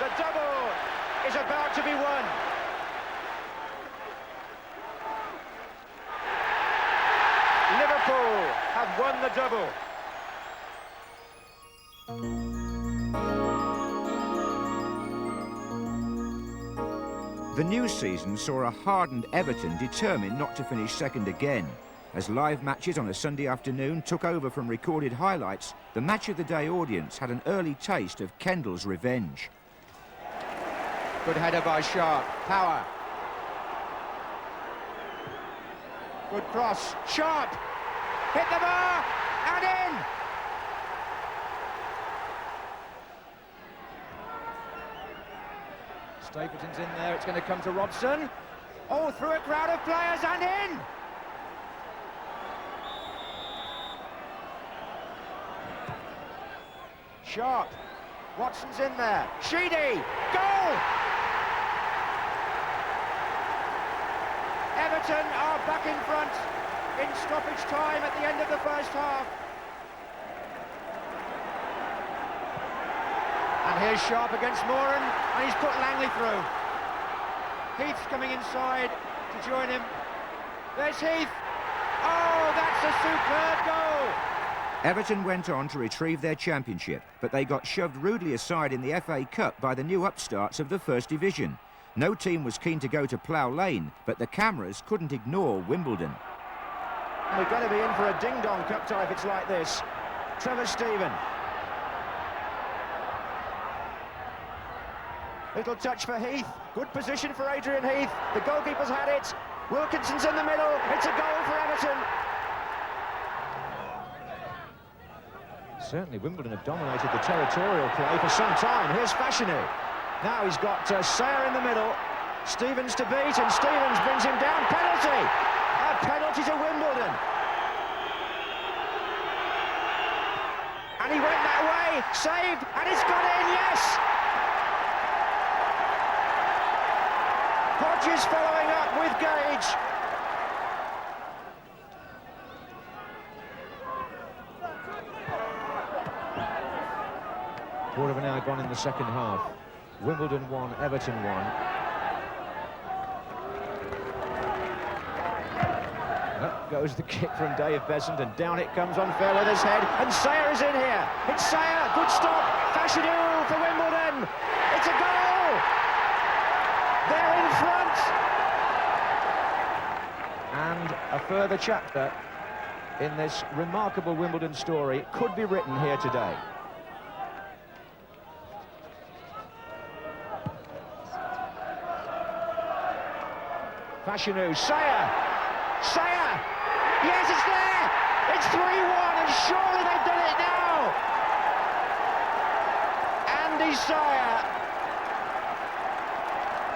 the double is about to be won. Liverpool have won the double. The new season saw a hardened Everton determined not to finish second again. As live matches on a Sunday afternoon took over from recorded highlights, the Match of the Day audience had an early taste of Kendall's revenge. Good header by Sharp. Power. Good cross. Sharp. Hit the bar. And in. Stapleton's in there, it's going to come to Robson. Oh, through a crowd of players and in! Sharp. Watson's in there. Sheedy! Goal! Everton are back in front in stoppage time at the end of the first half. And here's Sharp against Moran, and he's put Langley through. Heath's coming inside to join him. There's Heath. Oh, that's a superb goal! Everton went on to retrieve their championship, but they got shoved rudely aside in the FA Cup by the new upstarts of the First Division. No team was keen to go to Plough Lane, but the cameras couldn't ignore Wimbledon. We're going to be in for a ding-dong cup tie if it's like this. Trevor Stephen. Little touch for Heath. Good position for Adrian Heath. The goalkeeper's had it. Wilkinson's in the middle. It's a goal for Everton. Certainly Wimbledon have dominated the territorial play for some time. Here's Fashanu. Now he's got Sayer in the middle. Stevens to beat, and Stevens brings him down. Penalty! A penalty to Wimbledon. And he went that way, saved, and it's got in, yes! Hodges following up with Gage. Quarter of an hour gone in the second half. Wimbledon 1, Everton 1. Up goes the kick from Dave Besant, and down it comes on Fairweather's head, and Sayer is in here. It's Sayer, good stop. Fashanu for Wimbledon. It's a goal. They're in front. And a further chapter in this remarkable Wimbledon story could be written here today. Fashanu, Sayer! Sayer! Yes, it's there! It's 3-1, and surely they've done it now! Andy Sayer.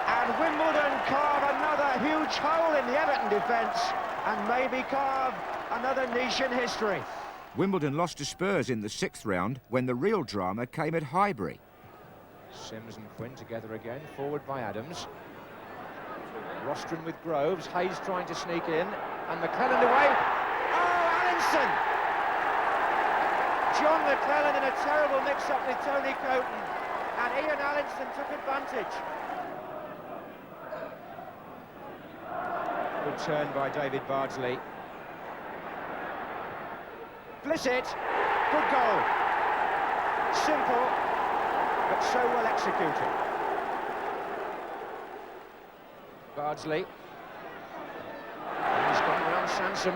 And Wimbledon carve another huge hole in the Everton defence, and maybe carve another niche in history. Wimbledon lost to Spurs in the 6th round when the real drama came at Highbury. Sims and Quinn together again, forward by Adams. Rostron with Groves, Hayes trying to sneak in, and McClelland away. Oh, Allinson! John McClelland in a terrible mix-up with Tony Coton, and Ian Allinson took advantage. Good turn by David Bardsley. Blissett, good goal. Simple, but so well executed. Bardsley. And he's gone around Sansom.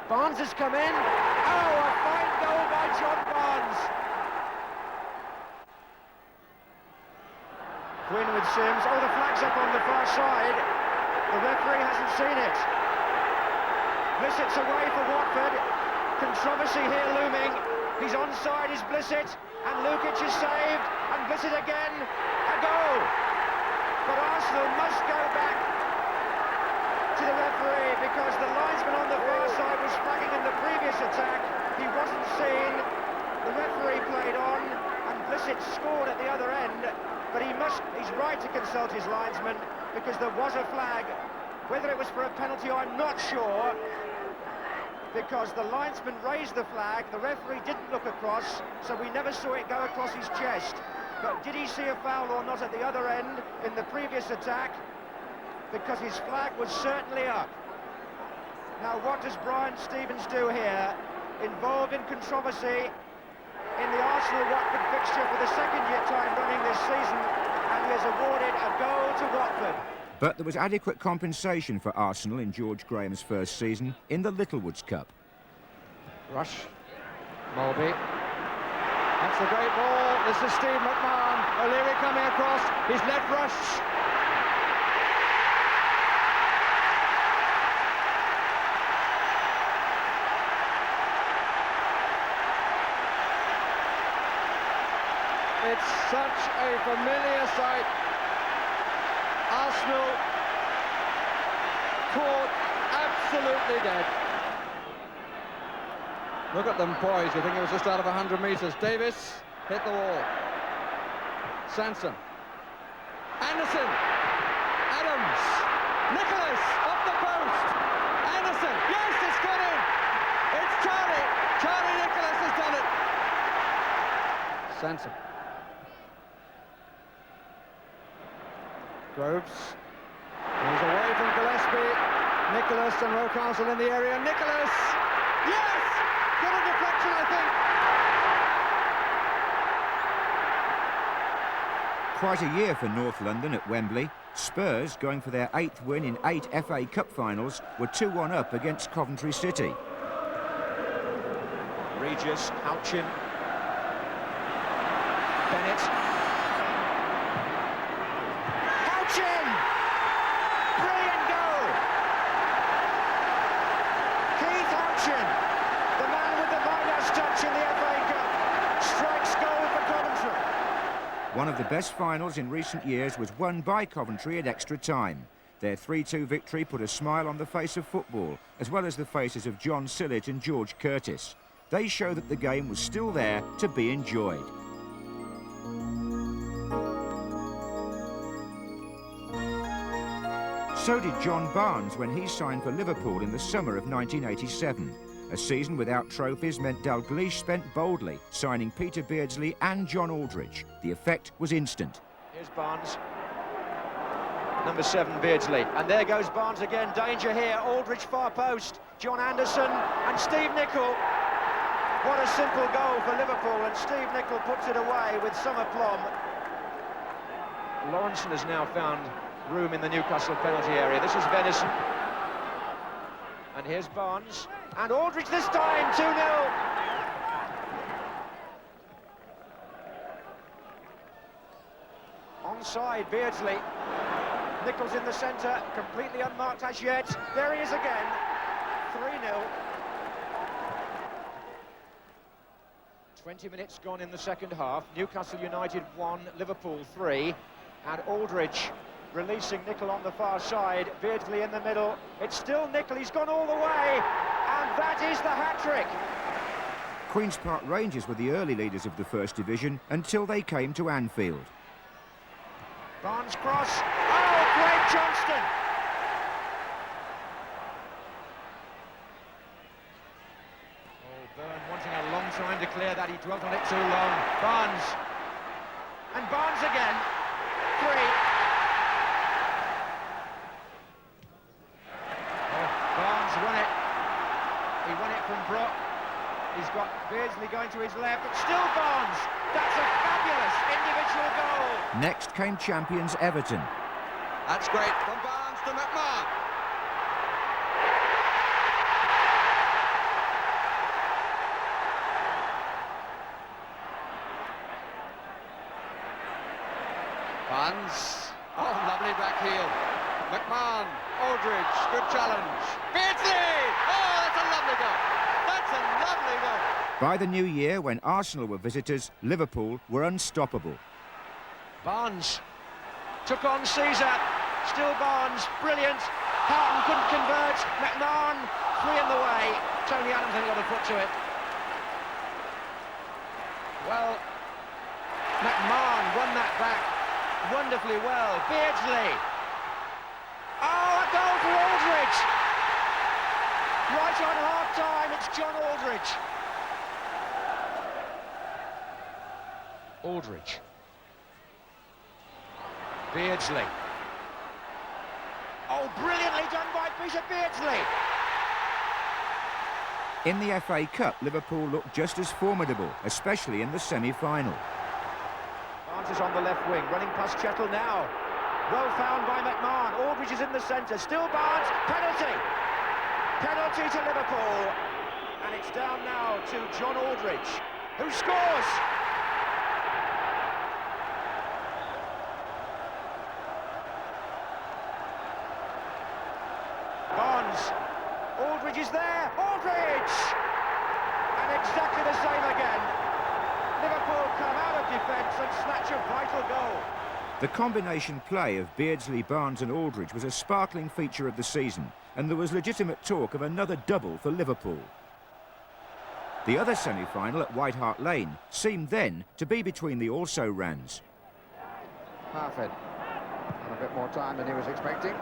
Barnes has come in. Oh, a fine goal by John Barnes. Quinn with Sims. Oh, the flag's up on the far side. The referee hasn't seen it. Blissett's away for Watford. Controversy here looming. He's onside, is Blissett. And Lukic is saved. And Blissett again. A goal. But Arsenal must go back to the referee because the linesman on the far side was flagging in the previous attack. He wasn't seen. The referee played on, and Blissett scored at the other end. But he's right to consult his linesman because there was a flag. Whether it was for a penalty, I'm not sure. Because the linesman raised the flag, the referee didn't look across, so we never saw it go across his chest. But did he see a foul or not at the other end in the previous attack? Because his flag was certainly up. Now what does Brian Stevens do here? Involved in controversy in the Arsenal-Watford fixture for the second time running this season, and he has awarded a goal to Watford. But there was adequate compensation for Arsenal in George Graham's first season in the Littlewoods Cup. Rush, Mulby. That's a great ball. This is Steve McMahon. O'Leary coming across. His left rush. It's such a familiar sight Arsenal caught absolutely dead. Look at them poised. You think it was just out of 100 metres. Davis hit the wall. Sanson. Anderson. Adams. Nicholas off the post. Anderson. Yes, it's gone in. It's Charlie. Charlie Nicholas has done it. Sanson. Groves. He's away from Gillespie. Nicholas and Rocastle in the area. Nicholas. Yes! Got a deflection, I think. Quite a year for North London at Wembley. Spurs, going for their 8th win in 8 FA Cup finals, were 2-1 up against Coventry City. Regis, Houchin. Bennett. Houchin! Brilliant goal! Keith Houchin, the man with the Midas touch in the FA Cup, strikes goal for Coventry. One of the best finals in recent years was won by Coventry at extra time. Their 3-2 victory put a smile on the face of football, as well as the faces of John Sillett and George Curtis. They show that the game was still there to be enjoyed. So did John Barnes when he signed for Liverpool in the summer of 1987. A season without trophies meant Dalglish spent boldly, signing Peter Beardsley and John Aldridge. The effect was instant. Here's Barnes. Number 7, Beardsley. And there goes Barnes again. Danger here. Aldridge far post. John Anderson and Steve Nicol. What a simple goal for Liverpool, and Steve Nicol puts it away with some aplomb. Lawrenson has now found room in the Newcastle penalty area. This is Venison. And here's Barnes. And Aldridge this time, 2-0. Onside, Beardsley. Nichols in the centre, completely unmarked as yet. There he is again, 3-0. 20 minutes gone in the second half. Newcastle United 1, Liverpool 3. And Aldridge releasing Nicol on the far side. Beardsley in the middle. It's still Nicol, he's gone all the way. And that is the hat-trick. Queen's Park Rangers were the early leaders of the First Division until they came to Anfield. Barnes cross. Oh, Greg Johnston. Oh, Byrne wanting a long time to clear that. He dwelt on it too long. Barnes. And Barnes again. 3. Oh, Barnes won it. He won it from Brock. He's got Beardsley going to his left. It's still Barnes. That's a fabulous individual goal. Next came champions Everton. That's great. From Barnes to McMahon. Barnes. Oh, lovely back heel. McMahon. Aldridge. Good challenge. Beardsley. Oh, that's a lovely goal. That's a lovely goal. By the new year, when Arsenal were visitors, Liverpool were unstoppable. Barnes took on Caesar. Still Barnes. Brilliant. Harton couldn't convert. McMahon 3 in the way. Tony Adams only got a foot to it. Well, McMahon won that back wonderfully well. Beardsley. Oh, a goal for Aldridge. Right on half-time, it's John Aldridge. Aldridge. Beardsley. Oh, brilliantly done by Peter Beardsley. In the FA Cup, Liverpool looked just as formidable, especially in the semi-final. Barnes is on the left wing, running past Chettle now. Well found by McMahon. Aldridge is in the centre. Still Barnes. Penalty. Penalty to Liverpool. And it's down now to John Aldridge, who scores. Barnes. Aldridge is there. Aldridge! And exactly the same again. Liverpool come out of defence and snatch a vital goal. The combination play of Beardsley, Barnes and Aldridge was a sparkling feature of the season, and there was legitimate talk of another double for Liverpool. The other semi-final at White Hart Lane seemed then to be between the also-rans. Harvey, and a bit more time than he was expecting.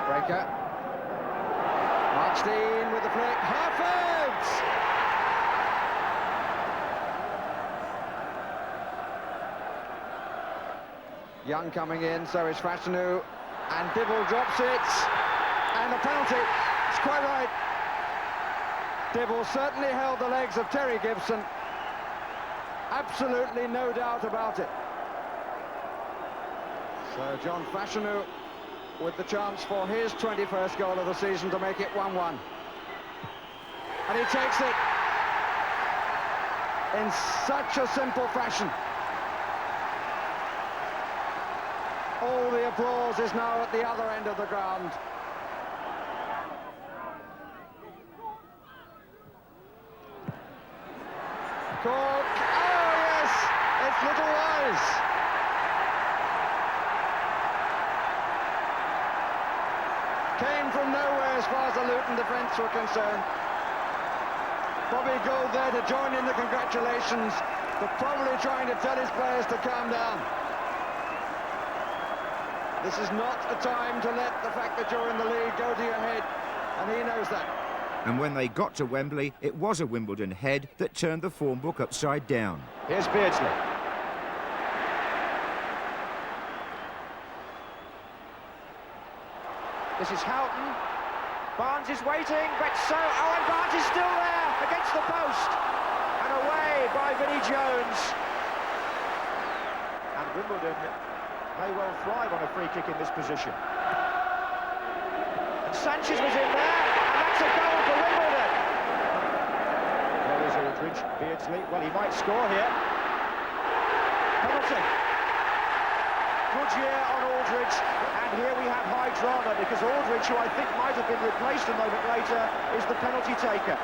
Breaker. Markstein with the flick. Harvey! Young coming in, so is Fashanu, and Dibble drops it, and a penalty. It's quite right. Dibble certainly held the legs of Terry Gibson. Absolutely no doubt about it. So John Fashanu with the chance for his 21st goal of the season to make it 1-1. And he takes it in such a simple fashion. All the applause is now at the other end of the ground. Cork, oh yes, it's Little Wise. Came from nowhere as far as the Luton defence were concerned. Bobby Gould there to join in the congratulations, but probably trying to tell his players to calm down. This is not a time to let the fact that you're in the lead go to your head, and he knows that. And when they got to Wembley, it was a Wimbledon head that turned the form book upside down. Here's Beardsley. This is Houghton. Barnes is waiting, but so... Oh, and Barnes is still there against the post. And away by Vinnie Jones. And Wimbledon may well thrive on a free kick in this position. And Sanchez was in there, and that's a goal for Wimbledon. There is Aldridge, Beardsley. Well, he might score here. Penalty. Good year on Aldridge, and here we have high drama because Aldridge, who I think might have been replaced a moment later, is the penalty taker.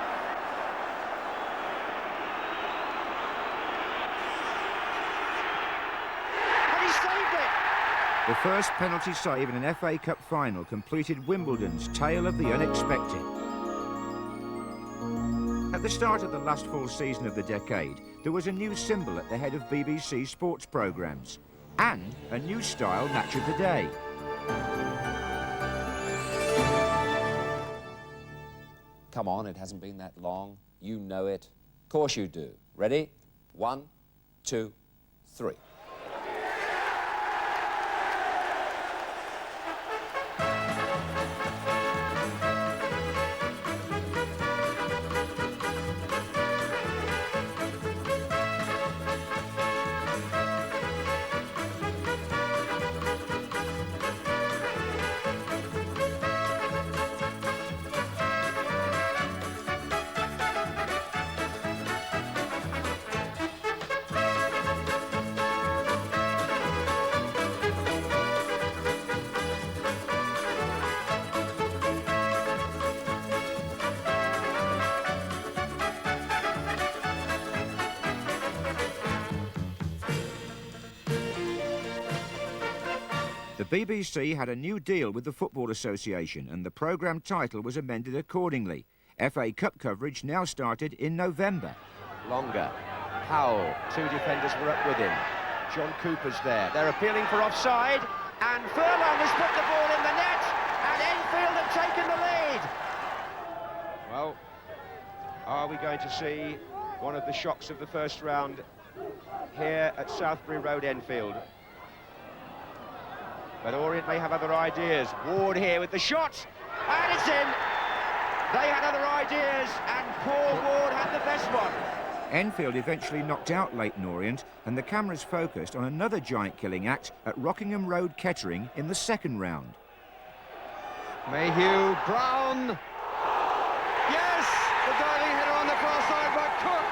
The first penalty save in an FA Cup final completed Wimbledon's tale of the unexpected. At the start of the last full season of the decade, there was a new symbol at the head of BBC sports programmes and a new style match of the day. Come on, it hasn't been that long. You know it. Of course you do. Ready? 1, 2, 3. The BBC had a new deal with the Football Association and the programme title was amended accordingly. FA Cup coverage now started in November. Longer. Howell, two defenders were up with him. John Cooper's there. They're appealing for offside, and Furlong has put the ball in the net, and Enfield have taken the lead. Well, are we going to see one of the shocks of the first round here at Southbury Road, Enfield? But Orient may have other ideas. Ward here with the shot, and it's in. They had other ideas, and poor Ward had the best one. Enfield eventually knocked out Leyton Orient, and the cameras focused on another giant-killing act at Rockingham Road, Kettering, in the second round. Mayhew, Brown. Yes, the diving header on the far side by Cook.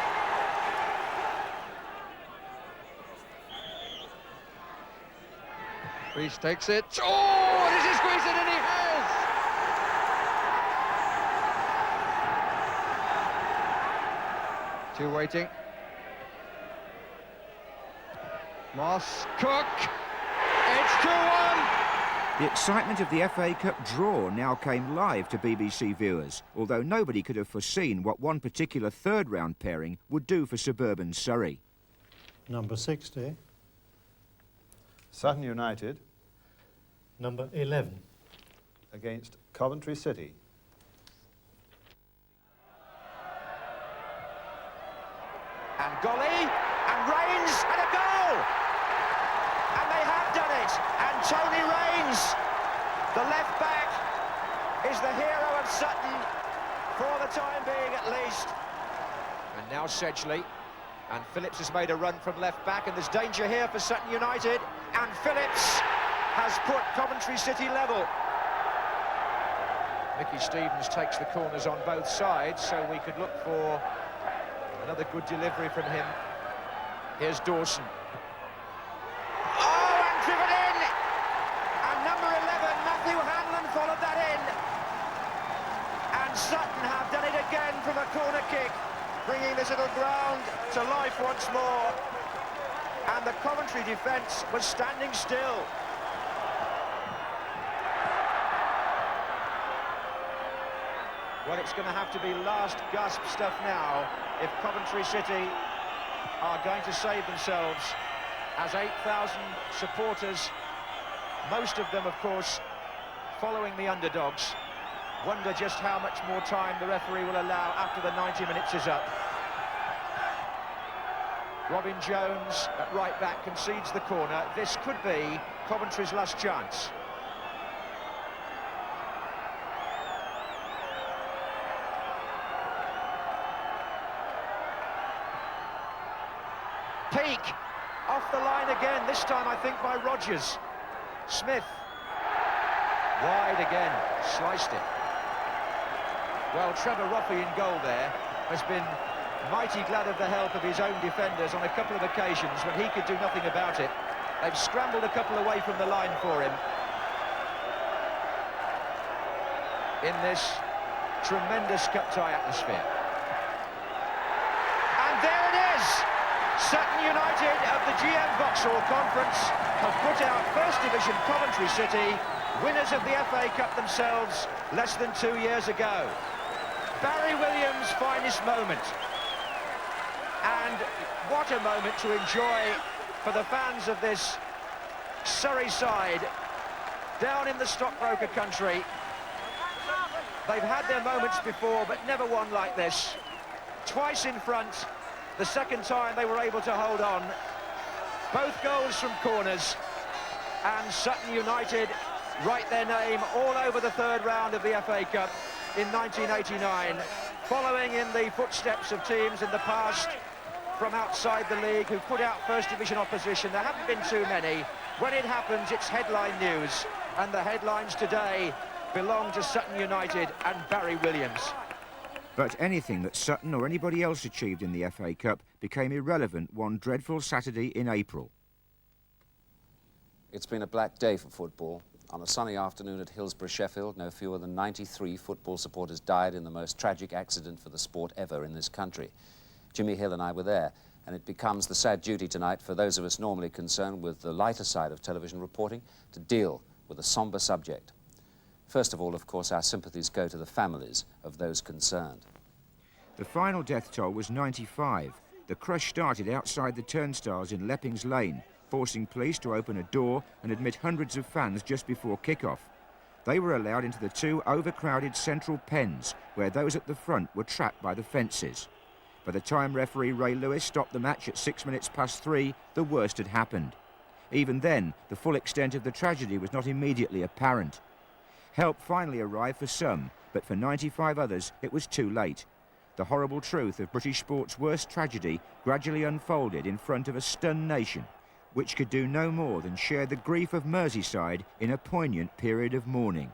Reese takes it. Oh, does he squeeze it? And he has! Two waiting. Moss, Cook, It's 2-1. The excitement of the FA Cup draw now came live to BBC viewers, although nobody could have foreseen what one particular third-round pairing would do for suburban Surrey. Number 60. Sutton United. Number 11. Against Coventry City. And Golly, and Rains, and a goal! And they have done it! And Tony Rains, the left back, is the hero of Sutton, for the time being at least. And now Sedgley, and Phillips has made a run from left back, and there's danger here for Sutton United, and Phillips has put Coventry City level. Mickey Stevens takes the corners on both sides, so we could look for another good delivery from him. Here's Dawson. Oh, and driven in! And number 11, Matthew Hanlon, followed that in. And Sutton have done it again from a corner kick, bringing this little ground to life once more. And the Coventry defence was standing still. Well, it's going to have to be last gasp stuff now if Coventry City are going to save themselves, as 8,000 supporters, most of them, of course, following the underdogs, wonder just how much more time the referee will allow after the 90 minutes is up. Robin Jones at right back concedes the corner. This could be Coventry's last chance. Peak, off the line again, this time I think by Rodgers. Smith, wide again, sliced it. Well, Trevor Roffey in goal there has been mighty glad of the help of his own defenders on a couple of occasions when he could do nothing about it. They've scrambled a couple away from the line for him. In this tremendous cup tie atmosphere. And there it is! Sutton United of the GM Vauxhall Conference have put out First Division Coventry City, winners of the FA Cup themselves less than 2 years ago. Barry Williams' finest moment. And what a moment to enjoy for the fans of this Surrey side down in the stockbroker country. They've had their moments before, but never one like this. Twice in front. The second time they were able to hold on. Both goals from corners. And Sutton United write their name all over the third round of the FA Cup in 1989, following in the footsteps of teams in the past from outside the league who put out First Division opposition. There haven't been too many. When it happens, it's headline news. And the headlines today belong to Sutton United and Barry Williams. But anything that Sutton or anybody else achieved in the FA Cup became irrelevant one dreadful Saturday in April. It's been a black day for football. On a sunny afternoon at Hillsborough, Sheffield, no fewer than 93 football supporters died in the most tragic accident for the sport ever in this country. Jimmy Hill and I were there, and it becomes the sad duty tonight for those of us normally concerned with the lighter side of television reporting to deal with a sombre subject. First of all, of course, our sympathies go to the families of those concerned. The final death toll was 95. The crush started outside the turnstiles in Leppings Lane, forcing police to open a door and admit hundreds of fans just before kick-off. They were allowed into the two overcrowded central pens, where those at the front were trapped by the fences. By the time referee Ray Lewis stopped the match at 6 minutes past 3, the worst had happened. Even then, the full extent of the tragedy was not immediately apparent. Help finally arrived for some, but for 95 others, it was too late. The horrible truth of British sport's worst tragedy gradually unfolded in front of a stunned nation, which could do no more than share the grief of Merseyside in a poignant period of mourning.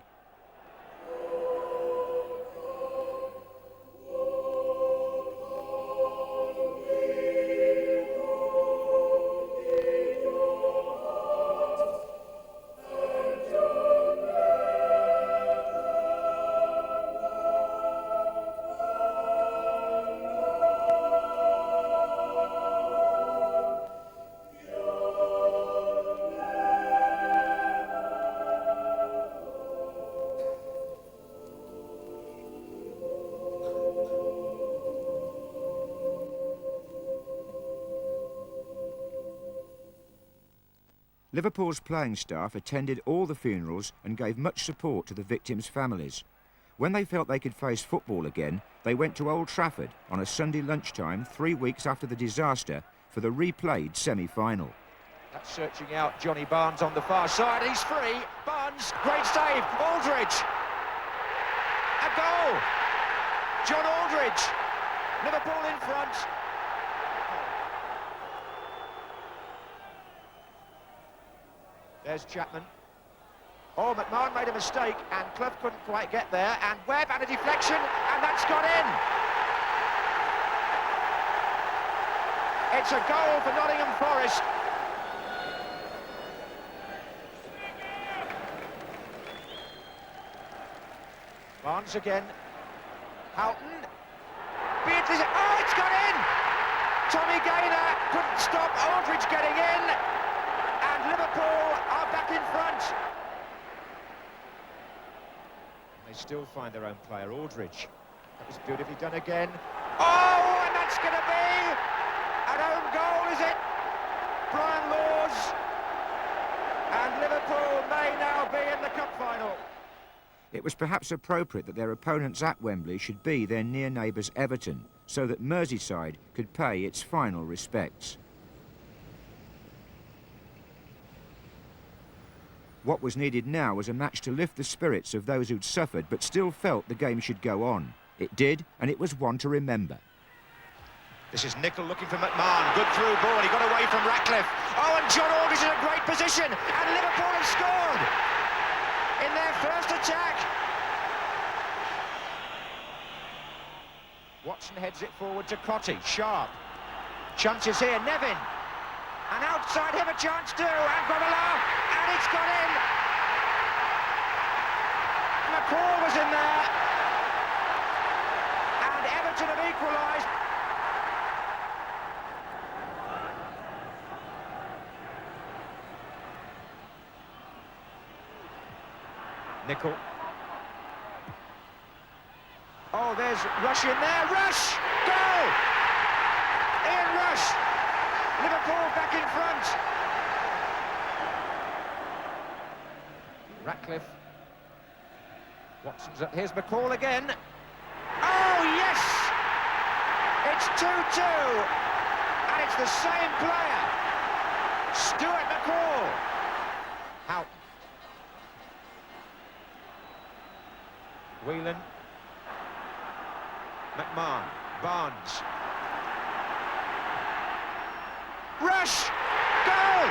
Liverpool's playing staff attended all the funerals and gave much support to the victims' families. When they felt they could face football again, they went to Old Trafford on a Sunday lunchtime 3 weeks after the disaster for the replayed semi-final. That's searching out Johnny Barnes on the far side. He's free. Barnes, great save. Aldridge. A goal. John Aldridge. Liverpool in front. There's Chapman. Oh, McMahon made a mistake and Clough couldn't quite get there. And Webb had a deflection and that's got in. It's a goal for Nottingham Forest. Barnes again. Houghton. Beatrice. Oh, it's got in! Tommy Gaynor couldn't stop Aldridge getting in. And Liverpool are back in front. They still find their own player, Aldridge. That was beautifully done again. Oh, and that's going to be an own goal, is it? Brian Laws. And Liverpool may now be in the cup final. It was perhaps appropriate that their opponents at Wembley should be their near neighbours Everton, so that Merseyside could pay its final respects. What was needed now was a match to lift the spirits of those who'd suffered but still felt the game should go on. It did, and it was one to remember. This is Nicol looking for McMahon. Good through ball. He got away from Ratcliffe. Oh, and John Aldridge in a great position. And Liverpool have scored in their first attack. Watson heads it forward to Cotty. Sharp. Chances here. Nevin. And outside him a chance too. And Grobbelaar. And it's got in. McCall was in there. And Everton have equalised. Nicol. Oh, there's Rush in there. Rush! Goal! Ian Rush! Liverpool back in front. Ratcliffe. Watson's up. Here's McCall again. Oh, yes! It's 2-2. And it's the same player. Stuart McCall. Houghton. Whelan. McMahon. Barnes. Rush! Goal!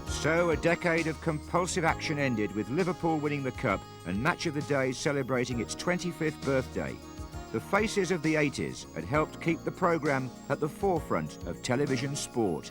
So a decade of compulsive action ended with Liverpool winning the Cup and Match of the Day celebrating its 25th birthday. The faces of the 80s had helped keep the programme at the forefront of television sport.